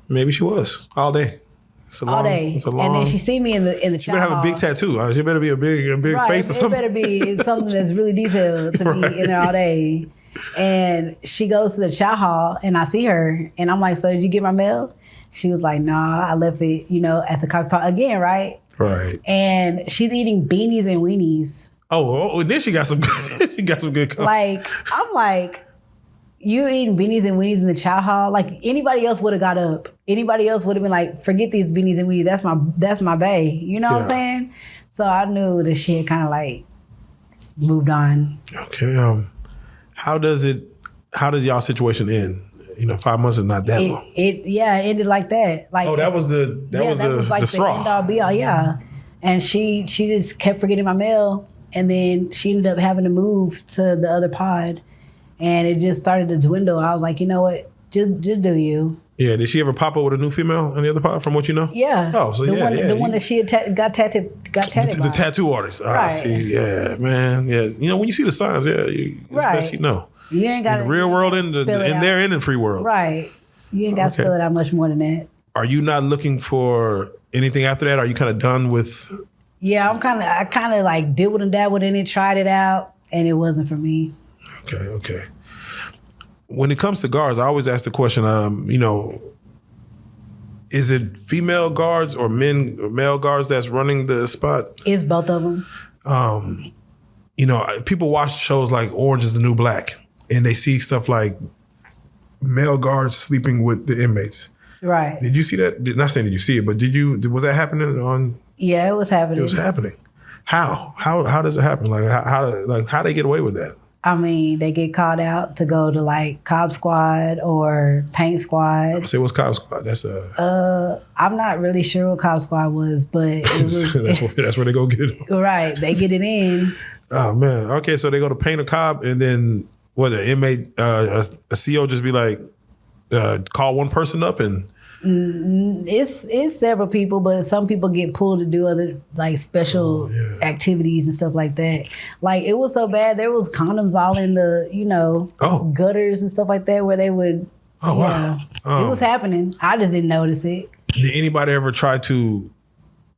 Maybe she was all day.
All day. And then she see me in the
She better have a big tattoo. She better be a big face or something.
It better be something that's really detailed to be in there all day. And she goes to the chow hall and I see her and I'm like, so did you get my mail? She was like, nah, I left it, at the coffee pot again, right?
Right.
And she's eating beanies and weenies.
Oh, then she got some good cups.
Like, I'm like, you eating beanies and weenies in the chow hall? Like anybody else would have got up. Anybody else would have been like, forget these beanies and weenies. That's my bae. You know what I'm saying? So I knew that she had kind of like moved on.
Okay. How does y'all situation end? 5 months is not that long.
It ended like that. Like
that was the straw.
End all be all, yeah. And she just kept forgetting my mail, and then she ended up having to move to the other pod, and it just started to dwindle. I was like, you know what, just do you. Yeah.
Did she ever pop up with a new female in the other pod? From what you know?
Yeah.
Oh, so
the one that she had got tatted.
The tattoo artist. Right. See, yeah, man. Yeah. When you see the signs, it's best you know.
You ain't got
in the real world, in there, and in free world.
Right. You ain't got to spell it out much more than that.
Are you not looking for anything after that? Are you kind of done with?
Yeah, I kind of like dibbled and dabbled in it, tried it out, and it wasn't for me.
Okay. When it comes to guards, I always ask the question, is it female guards or male guards that's running the spot?
It's both of them.
People watch shows like Orange is the New Black, and they see stuff like male guards sleeping with the inmates.
Right.
Did you see that? Not saying did you see it, but was that happening on?
Yeah, it was happening.
It was happening. How does it happen? Like how they get away with that?
I mean, they get called out to go to like Cobb Squad or Paint Squad.
I say, what's Cobb Squad? That's
I'm not really sure what Cobb Squad was, but it was
that's where they go get it.
Right, they get it in.
Oh man. Okay, so they go to Paint or Cobb, and then what? The inmate, a CO, just be like, call one person up and.
It's several people, but some people get pulled to do other like special activities and stuff like that. Like it was so bad, there was condoms all in the gutters and stuff like that where they would.
Oh wow!
It was happening. I just didn't notice it.
Did anybody ever try to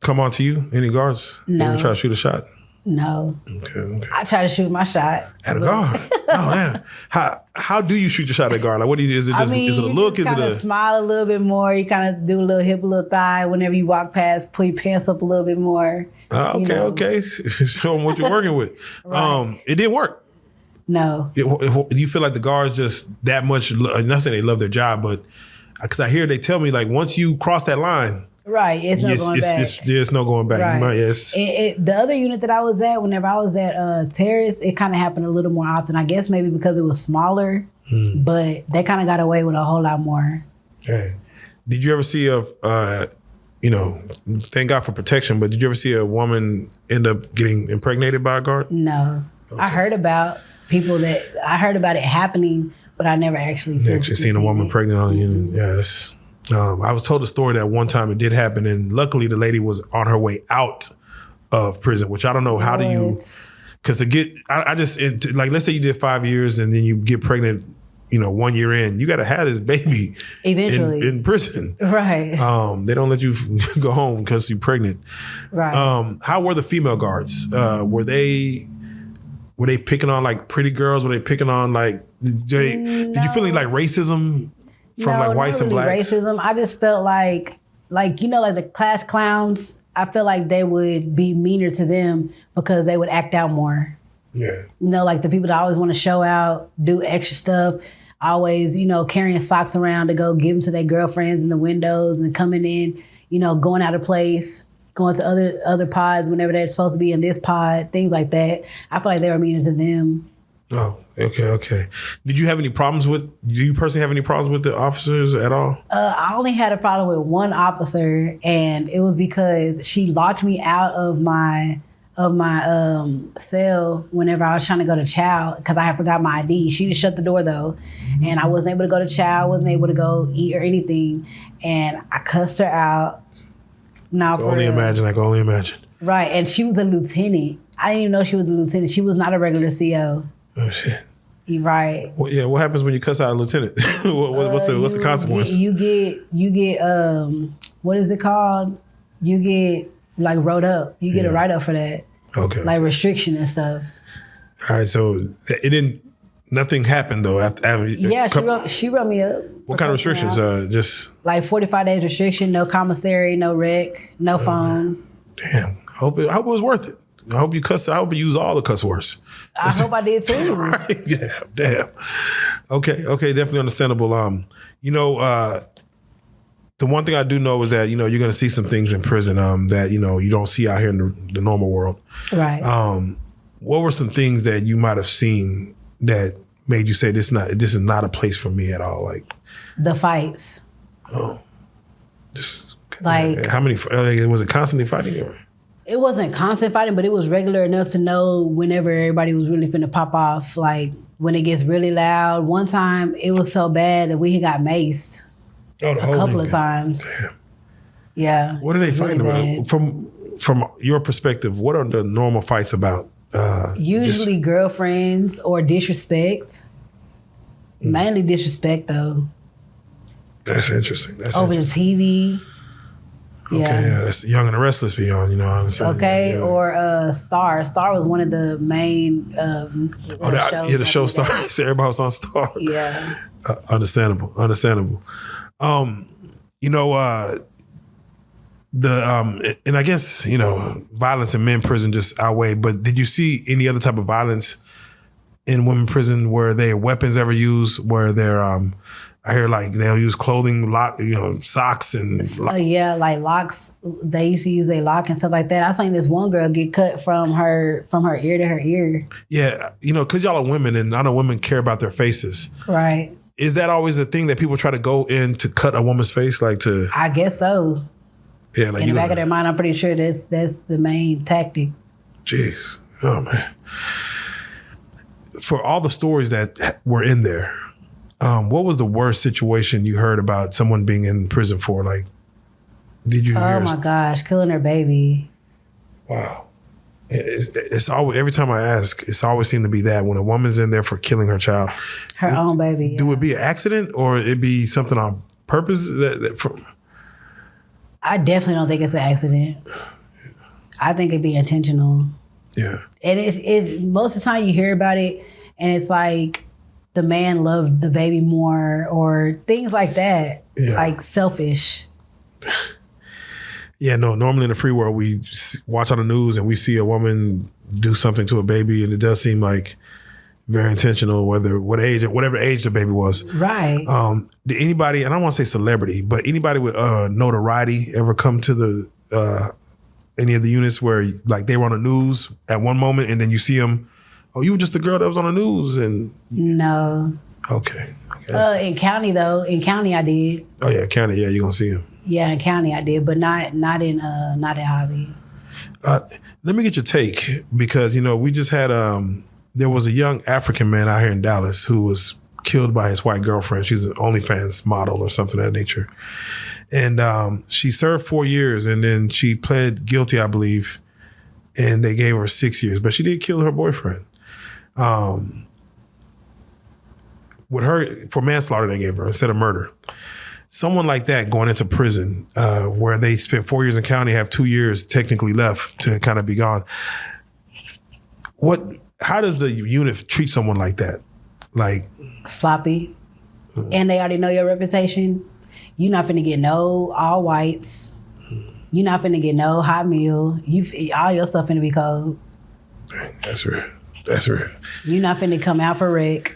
come on to you? Any guards?
No.
Ever try to shoot a shot?
No.
Okay.
I try to shoot my shot
at a guard. Oh man, how do you shoot your shot at guard? Like, what do you? Is it just? Is it a look? Is it a
smile a little bit more? You kind of do a little hip, a little thigh. Whenever you walk past, pull your pants up a little bit more.
Okay. Show them what you're working with. Right. It didn't work.
No.
Do you feel like the guards just that much? Not saying they love their job, but because I hear they tell me like once you cross that line.
Right, it's no going back.
There's no going back.
Right.
Yes.
The other unit that I was at, whenever I was at Terrace, it kind of happened a little more often. I guess maybe because it was smaller, but they kind of got away with a whole lot more.
Okay. Did you ever see thank God for protection, but did you ever see a woman end up getting impregnated by a guard?
No. Okay. I heard about it happening, but I never actually
seen a woman pregnant on the unit. Yes. I was told a story that one time it did happen, and luckily the lady was on her way out of prison, which I don't know how do you, because let's say you did 5 years and then you get pregnant, 1 year in, you got to have this baby
eventually
in prison.
Right.
They don't let you go home because you're pregnant.
Right.
How were the female guards? Were they picking on like pretty girls? Were they picking on like, did you feel like racism? From like whites and blacks?
Racism. I just felt like the class clowns, I feel like they would be meaner to them because they would act out more.
Yeah.
Like the people that always want to show out, do extra stuff, always, carrying socks around to go give them to their girlfriends in the windows and coming in, going out of place, going to other pods whenever they're supposed to be in this pod, things like that. I feel like they were meaner to them.
Oh, okay. Do you personally have any problems with the officers at all?
I only had a problem with one officer, and it was because she locked me out of my cell whenever I was trying to go to chow because I had forgot my ID. She just shut the door though, and I wasn't able to go to chow, wasn't able to go eat or anything, and I cussed her out.
I can only imagine.
Right, and she was a lieutenant. I didn't even know she was a lieutenant. She was not a regular CO.
Oh shit!
Right.
Well, yeah. What happens when you cuss out a lieutenant? what's the consequence?
You get what is it called? You get like wrote up. You get a write up for that.
Okay.
Like restriction and stuff.
All right. So nothing happened though after
she wrote me up.
What kind of restrictions? Just
like 45 days restriction, no commissary, no rec, no phone.
Man. Damn. I hope it was worth it. I hope you used all the cuss words.
I hope I did too.
Right? Yeah, damn. Okay, definitely understandable. The one thing I do know is that, you're going to see some things in prison that, you don't see out here in the normal world.
Right.
What were some things that you might have seen that made you say this is not a place for me at all? Like
the fights.
Oh. Just
like
how many was it constantly fighting or?
It wasn't constant fighting, but it was regular enough to know whenever everybody was really finna pop off. Like when it gets really loud. One time it was so bad that we got maced a couple of times.
Damn.
Yeah.
What are they fighting about? From your perspective, what are the normal fights about?
Usually girlfriends or disrespect. Mainly disrespect though.
That's interesting.
Over the TV.
Okay, yeah, that's Young and the Restless beyond,
Okay, yeah. Or Star. Star was one of the main shows.
Yeah, the show Star. Everybody was on Star.
Yeah.
Understandable. And I guess, violence in men prison just outweigh, but did you see any other type of violence in women prison? Were there weapons ever used? Were there I hear like they'll use clothing, socks and
yeah, like locks. They used to use a lock and stuff like that. I seen this one girl get cut from her ear to her ear.
Yeah, because y'all are women, and I know women care about their faces.
Right.
Is that always a thing that people try to go in to cut a woman's face, like to?
I guess so.
Yeah, like
in the back of their mind, I'm pretty sure that's the main tactic.
Jeez, oh man. For all the stories that were in there, what was the worst situation you heard about someone being in prison for? Like, did you hear?
Oh my gosh, killing her baby.
Wow. It's always, every time I ask, it's always seemed to be that when a woman's in there for killing her child.
Her own baby. Yeah.
Do it be an accident or it be something on purpose?
I definitely don't think it's an accident. I think it'd be intentional.
Yeah.
And it's most of the time you hear about it and it's like the man loved the baby more or things like that. Yeah. Like selfish.
Yeah, no, normally in the free world, we watch on the news and we see a woman do something to a baby and it does seem like very intentional, whatever age the baby was.
Right.
Did anybody, and I don't want to say celebrity, but anybody with notoriety ever come to the any of the units where like they were on the news at one moment and then you see them, oh, you were just the girl that was on the news? And
no.
Okay.
In county though, I did.
Oh yeah, county, yeah, you're gonna see him.
Yeah, in county I did, but not in hobby.
Let me get your take because we just had there was a young African man out here in Dallas who was killed by his white girlfriend. She's an OnlyFans model or something of that nature. And she served 4 years and then she pled guilty, I believe, and they gave her 6 years. But she did kill her boyfriend. With her, for manslaughter they gave her instead of murder. Someone like that going into prison where they spent 4 years in county, have 2 years technically left to kind of be gone. How does the unit treat someone like that? Like
sloppy. And they already know your reputation. You're not finna get no all whites. You're not finna get no hot meal. All your stuff finna be cold.
Dang, that's real. That's real.
You're not finna come out for rec.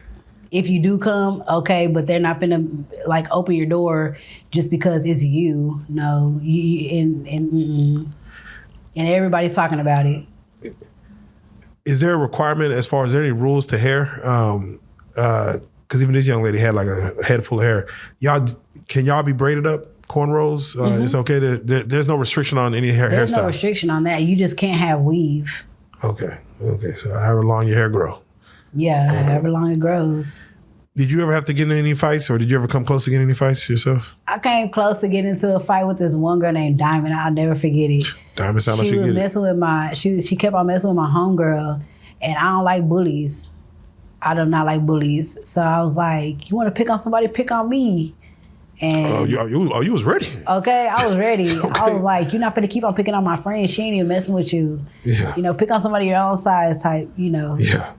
If you do come, okay, but they're not finna like open your door just because it's you. No, and everybody's talking about it.
Is there a requirement as far as there any rules to hair? Because even this young lady had like a head full of hair. Can y'all be braided up, cornrows? It's okay there's no restriction on any hairstyles.
There's no restriction on that. You just can't have weave.
Okay. So however long your hair grow.
Yeah, however long it grows.
Did you ever have to get in any fights or did you ever come close to getting any fights yourself?
I came close to getting into a fight with this one girl named Diamond. I'll never forget it.
Diamond sounded like she was
messing with she kept on messing with my homegirl and I don't like bullies. I do not like bullies. So I was like, you want to pick on somebody, pick on me. And
you was ready.
Okay, I was ready. Okay. I was like, you're not going to keep on picking on my friend. She ain't even messing with you. Yeah. Pick on somebody your own size type,
Yeah.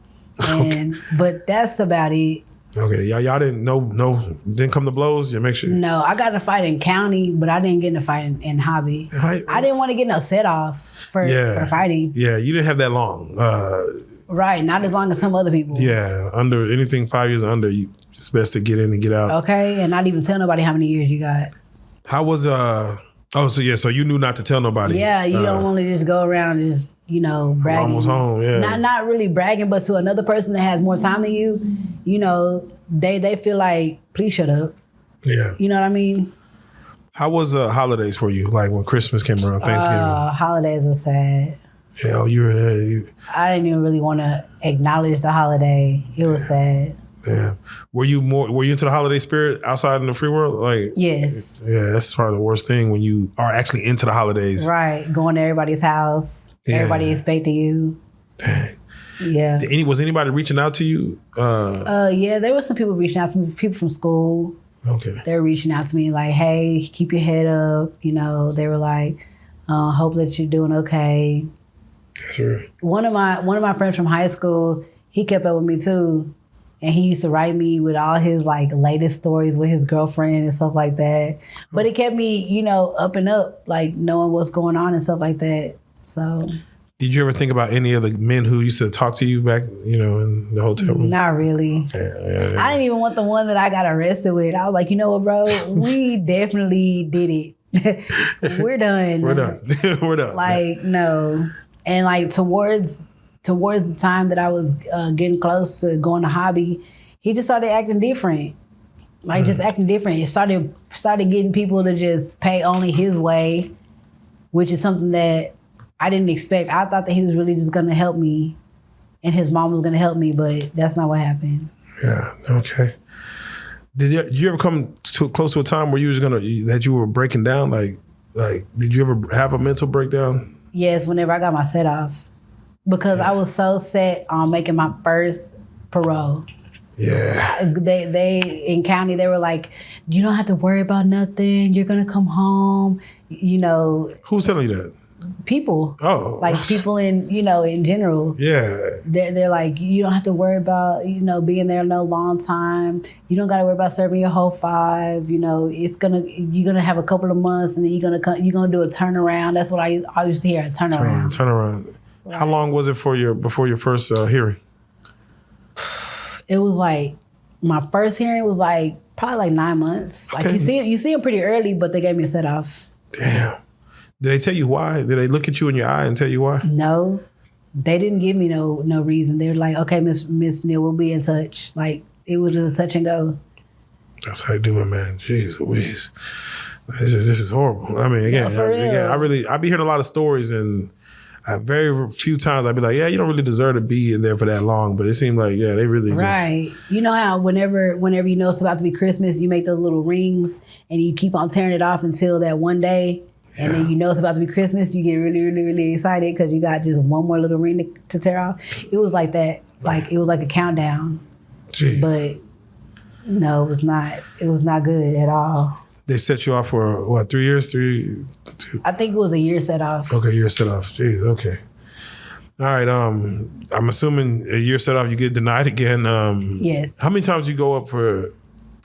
And but that's about it.
Okay, y'all didn't come to blows? Yeah, make sure.
No, I got in a fight in county, but I didn't get in a fight in hobby. I didn't want to get no set off for fighting.
Yeah, you didn't have that long.
Right, not as long as some other people.
Yeah, under anything 5 years under, it's best to get in and get out.
Okay, and not even tell nobody how many years you got.
How was so you knew not to tell nobody. Yeah,
you don't want to just go around just bragging.
I'm almost home. Yeah,
not really bragging, but to another person that has more time than you, they feel like, please shut up.
Yeah,
you know what I mean.
How was holidays for you? Like when Christmas came around, Thanksgiving.
Holidays were sad.
Yeah,
I didn't even really want to acknowledge the holiday. It was sad.
Yeah. Were you into the holiday spirit outside in the free world? Like,
yes.
Yeah, that's probably the worst thing when you are actually into the holidays.
Right. Going to everybody's house. Yeah. Everybody expecting you.
Dang.
Yeah.
Was anybody reaching out to you?
Yeah, there were some people reaching out to me, people from school.
Okay.
They were reaching out to me like, hey, keep your head up. They were like, hope that you're doing okay.
Sure.
One of my friends from high school, he kept up with me too. And he used to write me with all his like latest stories with his girlfriend and stuff like that. But it kept me, up and up, like knowing what's going on and stuff like that. So
Did you ever think about any of the men who used to talk to you back, in the hotel room?
Not really.
Yeah.
I didn't even want the one that I got arrested with. I was like, you know what, bro? We definitely did it. We're done.
We're done. We're done.
Like, no. And like towards the time that I was getting close to going to hobby, he just started acting different. Like just acting different. It started getting people to just pay only his way, which is something that I didn't expect. I thought that he was really just gonna help me and his mom was gonna help me, but that's not what happened.
Yeah, okay. Did you ever come close to a time where that you were breaking down? Like, did you ever have a mental breakdown?
Yes, whenever I got my set off. Because I was so set on making my first parole.
Yeah.
They in county, they were like, you don't have to worry about nothing. You're gonna come home.
Who's telling you that?
People.
Oh.
Like people in general.
Yeah.
They're like, you don't have to worry about, being there no long time. You don't gotta worry about serving your whole 5. You're gonna have a couple of months and then you're gonna do a turnaround. That's what I used to hear, a turnaround.
Turnaround. Right. How long was it before your first hearing?
It was like, my first hearing was like probably like 9 months. Okay. Like you see them pretty early, but they gave me a set off.
Damn. Did they tell you why? Did they look at you in your eye and tell you why?
No, they didn't give me no reason. They were like, okay, Miss Neal, we'll be in touch. Like it was just a touch and go.
That's how you do it, man. Jeez Louise. This is horrible. I mean, again, I be hearing a lot of stories and very few times I'd be like, yeah, you don't really deserve to be in there for that long. But it seemed like, yeah, they really
right. You know how whenever you know it's about to be Christmas, you make those little rings and you keep on tearing it off until that one day. Yeah. And then you know it's about to be Christmas. You get really, really, really excited because you got just one more little ring to tear off. It was like that. Like it was like a countdown.
Jeez.
But no, it was not. It was not good at all.
They set you off for what, 3 years? 2?
I think it was a year set off.
Okay, year set off. Jeez, okay. All right. I'm assuming a year set off, you get denied again.
Yes.
How many times you go up for?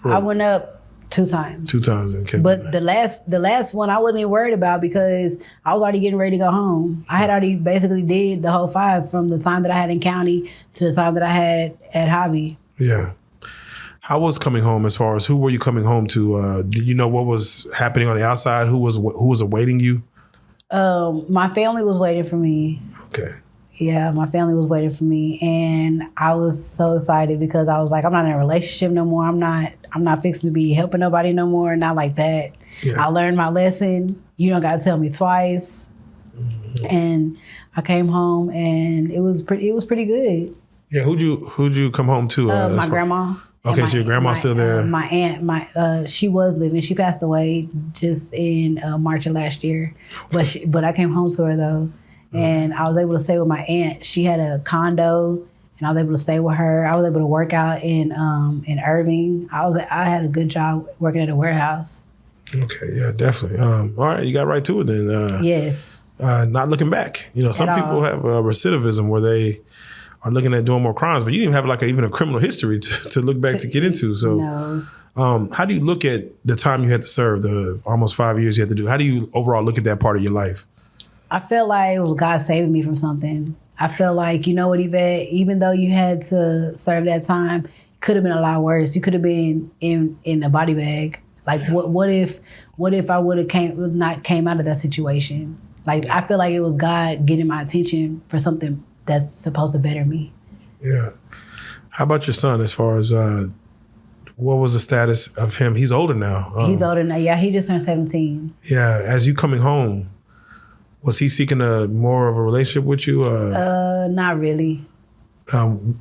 I went up 2 times.
2 times. Okay.
But the last one I wasn't even worried about because I was already getting ready to go home. I had already basically did the whole 5 from the time that I had in county to the time that I had at hobby.
Yeah. How was coming home as far as who were you coming home to? Did you know what was happening on the outside? Who was awaiting you?
My family was waiting for me.
Okay.
Yeah, my family was waiting for me, and I was so excited because I was like, I'm not in a relationship no more. I'm not fixing to be helping nobody no more. Not like that. Yeah. I learned my lesson. You don't got to tell me twice. Mm-hmm. And I came home, and it was pretty good.
Yeah, who'd you come home to?
My grandma.
Okay, so your grandma's still there.
My aunt, she was living. She passed away just in March of last year, but I came home to her though. And I was able to stay with my aunt. She had a condo, and I was able to stay with her. I was able to work out in Irving. I had a good job working at a warehouse.
Okay, yeah, definitely. All right, you got right to it then.
Yes.
Not looking back. Some people have recidivism where they are looking at doing more crimes, but you didn't even have even a criminal history to look back to get into. So,
no.
How do you look at the time you had to serve, the almost 5 years you had to do? How do you overall look at that part of your life?
I felt like it was God saving me from something. I felt like, you know what, Vett, even though you had to serve that time, it could have been a lot worse. You could have been in a body bag. Like, what if I would have came out of that situation? Like, I feel like it was God getting my attention for something that's supposed to better me.
Yeah. How about your son as far as what was the status of him? He's older now.
He's older now. Yeah, he just turned 17.
Yeah. As you coming home, was he seeking more of a relationship with you?
Not really.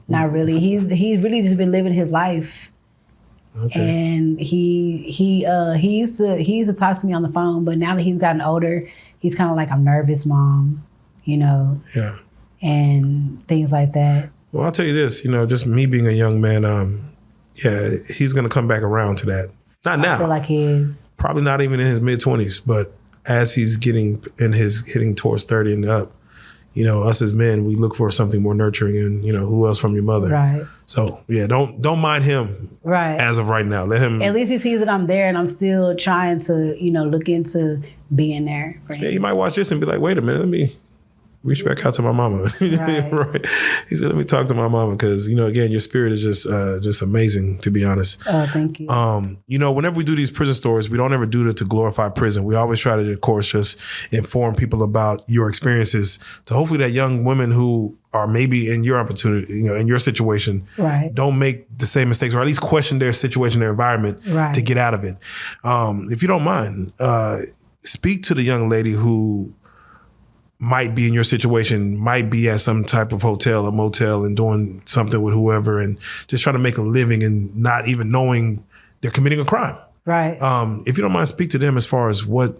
Not really. He's really just been living his life. Okay. And he used to talk to me on the phone, but now that he's gotten older, he's kind of like, I'm nervous, Mom. Yeah. And things like that.
Well, I'll tell you this, just me being a young man, he's going to come back around to that. Not now.
I feel like he is.
Probably not even in his mid-20s, but as he's hitting towards 30 and up, us as men, we look for something more nurturing and, who else from your mother.
Right.
So, yeah, don't mind him
right
as of right now. Let him.
At least he sees that I'm there and I'm still trying to, look into being there for him.
Yeah, he might watch this and be like, wait a minute, let reach back out to my mama.
Right.
Right. He said, let me talk to my mama because, again, your spirit is just amazing, to be honest.
Oh, thank you.
Whenever we do these prison stories, we don't ever do it to glorify prison. We always try to, of course, just inform people about your experiences to hopefully that young women who are maybe in your opportunity, in your situation,
right.
don't make the same mistakes or at least question their situation, their environment
right.
to get out of it. If you don't mind, speak to the young lady who might be in your situation, might be at some type of hotel or motel and doing something with whoever and just trying to make a living and not even knowing they're committing a crime.
Right.
If you don't mind, speak to them as far as what,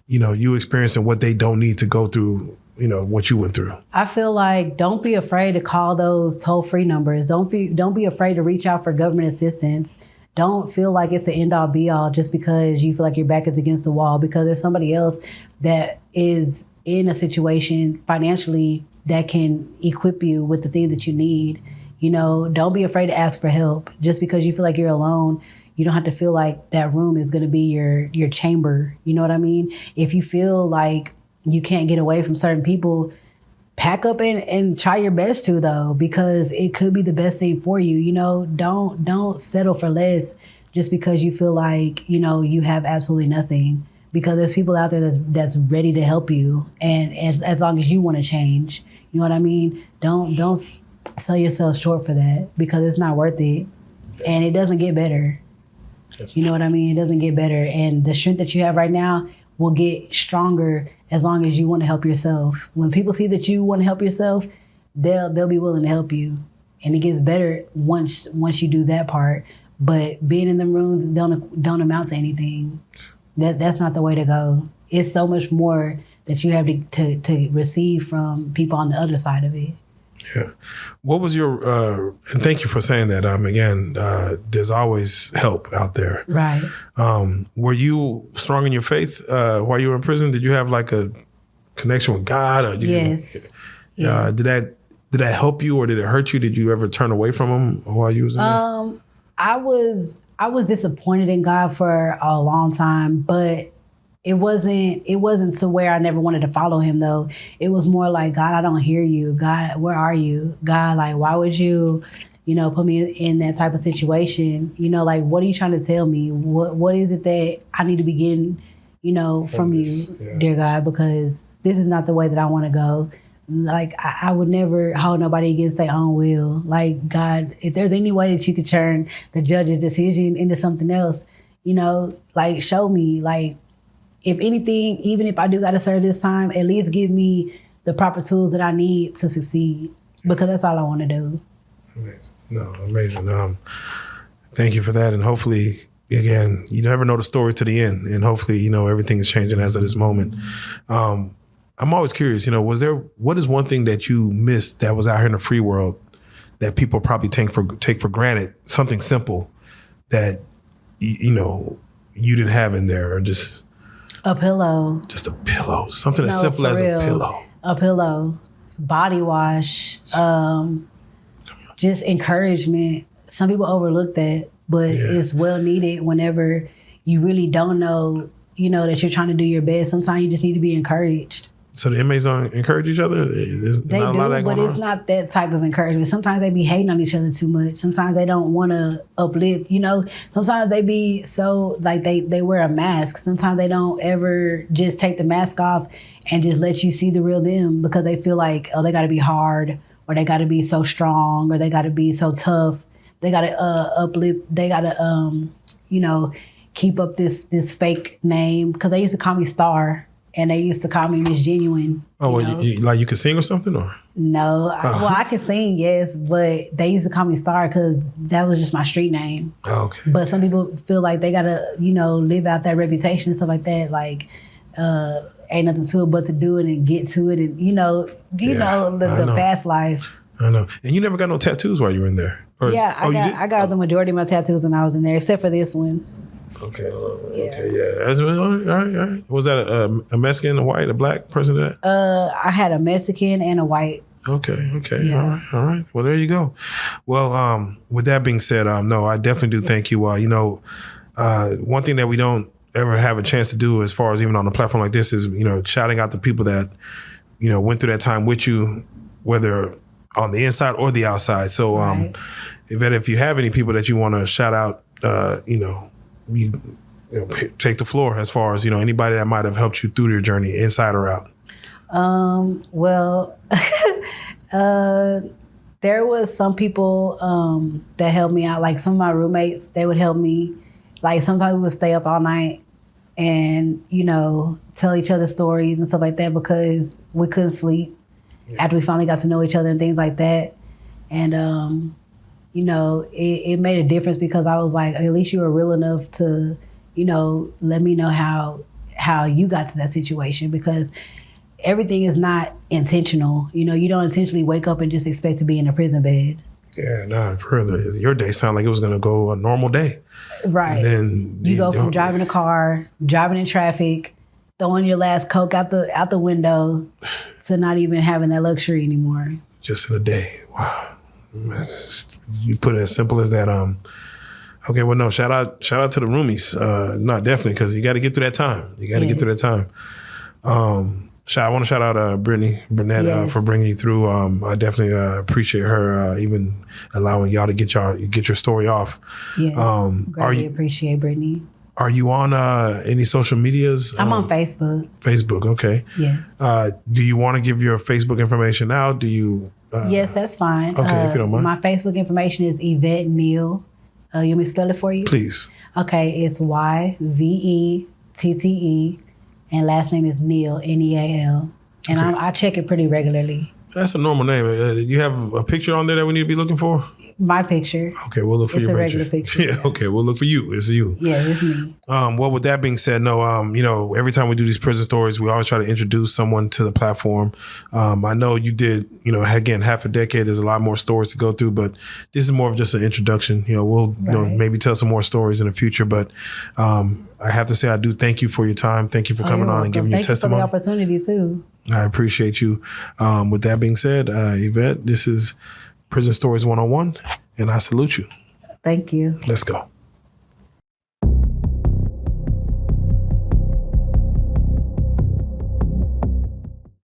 you experience and what they don't need to go through, what you went through.
I feel like don't be afraid to call those toll-free numbers. Don't be afraid to reach out for government assistance. Don't feel like it's the end-all be-all just because you feel like your back is against the wall, because there's somebody else that is in a situation financially that can equip you with the thing that you need. Don't be afraid to ask for help. Just because you feel like you're alone, you don't have to feel like that room is going to be your chamber. You know what I mean? If you feel like you can't get away from certain people, pack up and try your best to, though, because it could be the best thing for you. Don't settle for less just because you feel like, you have absolutely nothing. Because there's people out there that's ready to help you, and as long as you want to change, you know what I mean. Don't sell yourself short for that, because it's not worth it, and it doesn't get better. You know what I mean? It doesn't get better, and the strength that you have right now will get stronger as long as you want to help yourself. When people see that you want to help yourself, they'll be willing to help you, and it gets better once you do that part. But being in them rooms don't amount to anything. That's not the way to go. It's so much more that you have to receive from people on the other side of it.
Yeah. What was your, and thank you for saying that. Again, there's always help out there.
Right.
Were you strong in your faith while you were in prison? Did you have like a connection with God? Or
Yes.
Yes. Did that help you or did it hurt you? Did you ever turn away from him while you was in there?
I was disappointed in God for a long time, but it wasn't to where I never wanted to follow him, though. It was more like, God, I don't hear you. God, where are you? God, like, why would you, put me in that type of situation? Like, what are you trying to tell me? What is it that I need to be getting, from you, dear God? Because this is not the way that I want to go. Like, I would never hold nobody against their own will. Like, God, if there's any way that you could turn the judge's decision into something else, like, show me. Like, if anything, even if I do got to serve this time, at least give me the proper tools that I need to succeed, because that's all I want to do.
Amazing. No, amazing. Thank you for that. And hopefully, again, you never know the story to the end. And hopefully, everything is changing as of this moment. I'm always curious, what is one thing that you missed that was out here in the free world that people probably take for granted? Something simple that, you didn't have in there, or just
a pillow.
Just a pillow. Something as simple as a pillow.
A pillow, body wash, just encouragement. Some people overlook that, but it's well needed whenever you really don't know, that you're trying to do your best. Sometimes you just need to be encouraged.
So the inmates don't encourage each other?
They do, but it's not that type of encouragement. Sometimes they be hating on each other too much. Sometimes they don't want to uplift, Sometimes they be so, like, they wear a mask. Sometimes they don't ever just take the mask off and just let you see the real them, because they feel like, oh, they got to be hard, or they got to be so strong, or they got to be so tough. They got to uplift. They got to, keep up this fake name, because they used to call me Star. And they used to call me Miss Genuine.
Oh, well, you could sing or something, or?
No, I could sing, yes, but they used to call me Star because that was just my street name.
Oh, okay.
But some people feel like they gotta, live out that reputation and stuff like that. Like, ain't nothing to it but to do it and get to it, and the fast life.
I know. And you never got no tattoos while you were in there?
I got the majority of my tattoos when I was in there, except for this one.
Okay. All right. Was that a Mexican, a white, a black person?
I had a Mexican and a white.
Okay. Yeah. All right. Well, there you go. Well, with that being said, no, I definitely do thank you. One thing that we don't ever have a chance to do, as far as even on a platform like this, is shouting out the people that went through that time with you, whether on the inside or the outside. So,
Right.
if you have any people that you want to shout out, take the floor as far as, anybody that might have helped you through your journey, inside or out.
Well, there was some people that helped me out. Like some of my roommates, they would help me. Like sometimes we would stay up all night and, tell each other stories and stuff like that because we couldn't sleep after we finally got to know each other and things like that. And, it made a difference because I was like, at least you were real enough to, let me know how you got to that situation, because everything is not intentional. You don't intentionally wake up and just expect to be in a prison bed.
Yeah, further. Your day sounded like it was going to go a normal day.
Right.
And then
you go from driving a car, driving in traffic, throwing your last Coke out the window to not even having that luxury anymore.
Just in a day. Wow. You put it as simple as that. Okay, well, no, shout out to the roomies. No, definitely, because you got to get through that time. Get through that time. I want to shout out Burnett
Yes.
for bringing you through. I definitely appreciate her even allowing y'all to get your story off.
Yes. Greatly appreciate Brittany.
Are you on any social medias?
I'm on Facebook.
Facebook, okay.
Yes.
Do you want to give your Facebook information out? Do you?
Yes, that's fine.
Okay, if you don't mind.
My Facebook information is Yvette Neal. You want me to spell it for you?
Please.
Okay, it's YVETTE, and last name is Neal, Neal. And
Okay.
I check it pretty regularly.
That's a normal name. You have a picture on there that we need to be looking for?
My picture.
Okay, we'll look for
It's
your
a regular picture,
Yeah,
yeah.
okay, we'll look for you. It's you.
Yeah, it's me.
Well, with that being said, no, every time we do these prison stories, we always try to introduce someone to the platform. I know you did, again, half a decade. There's a lot more stories to go through, but this is more of just an introduction. We'll
Right.
maybe tell some more stories in the future. But I have to say, I do thank you for your time. Thank you for coming on and giving your
Thank you for
testimony.
the opportunity too.
I appreciate you. With that being said, Yvette, this is Prison Stories 101, and I salute you.
Thank you.
Let's go.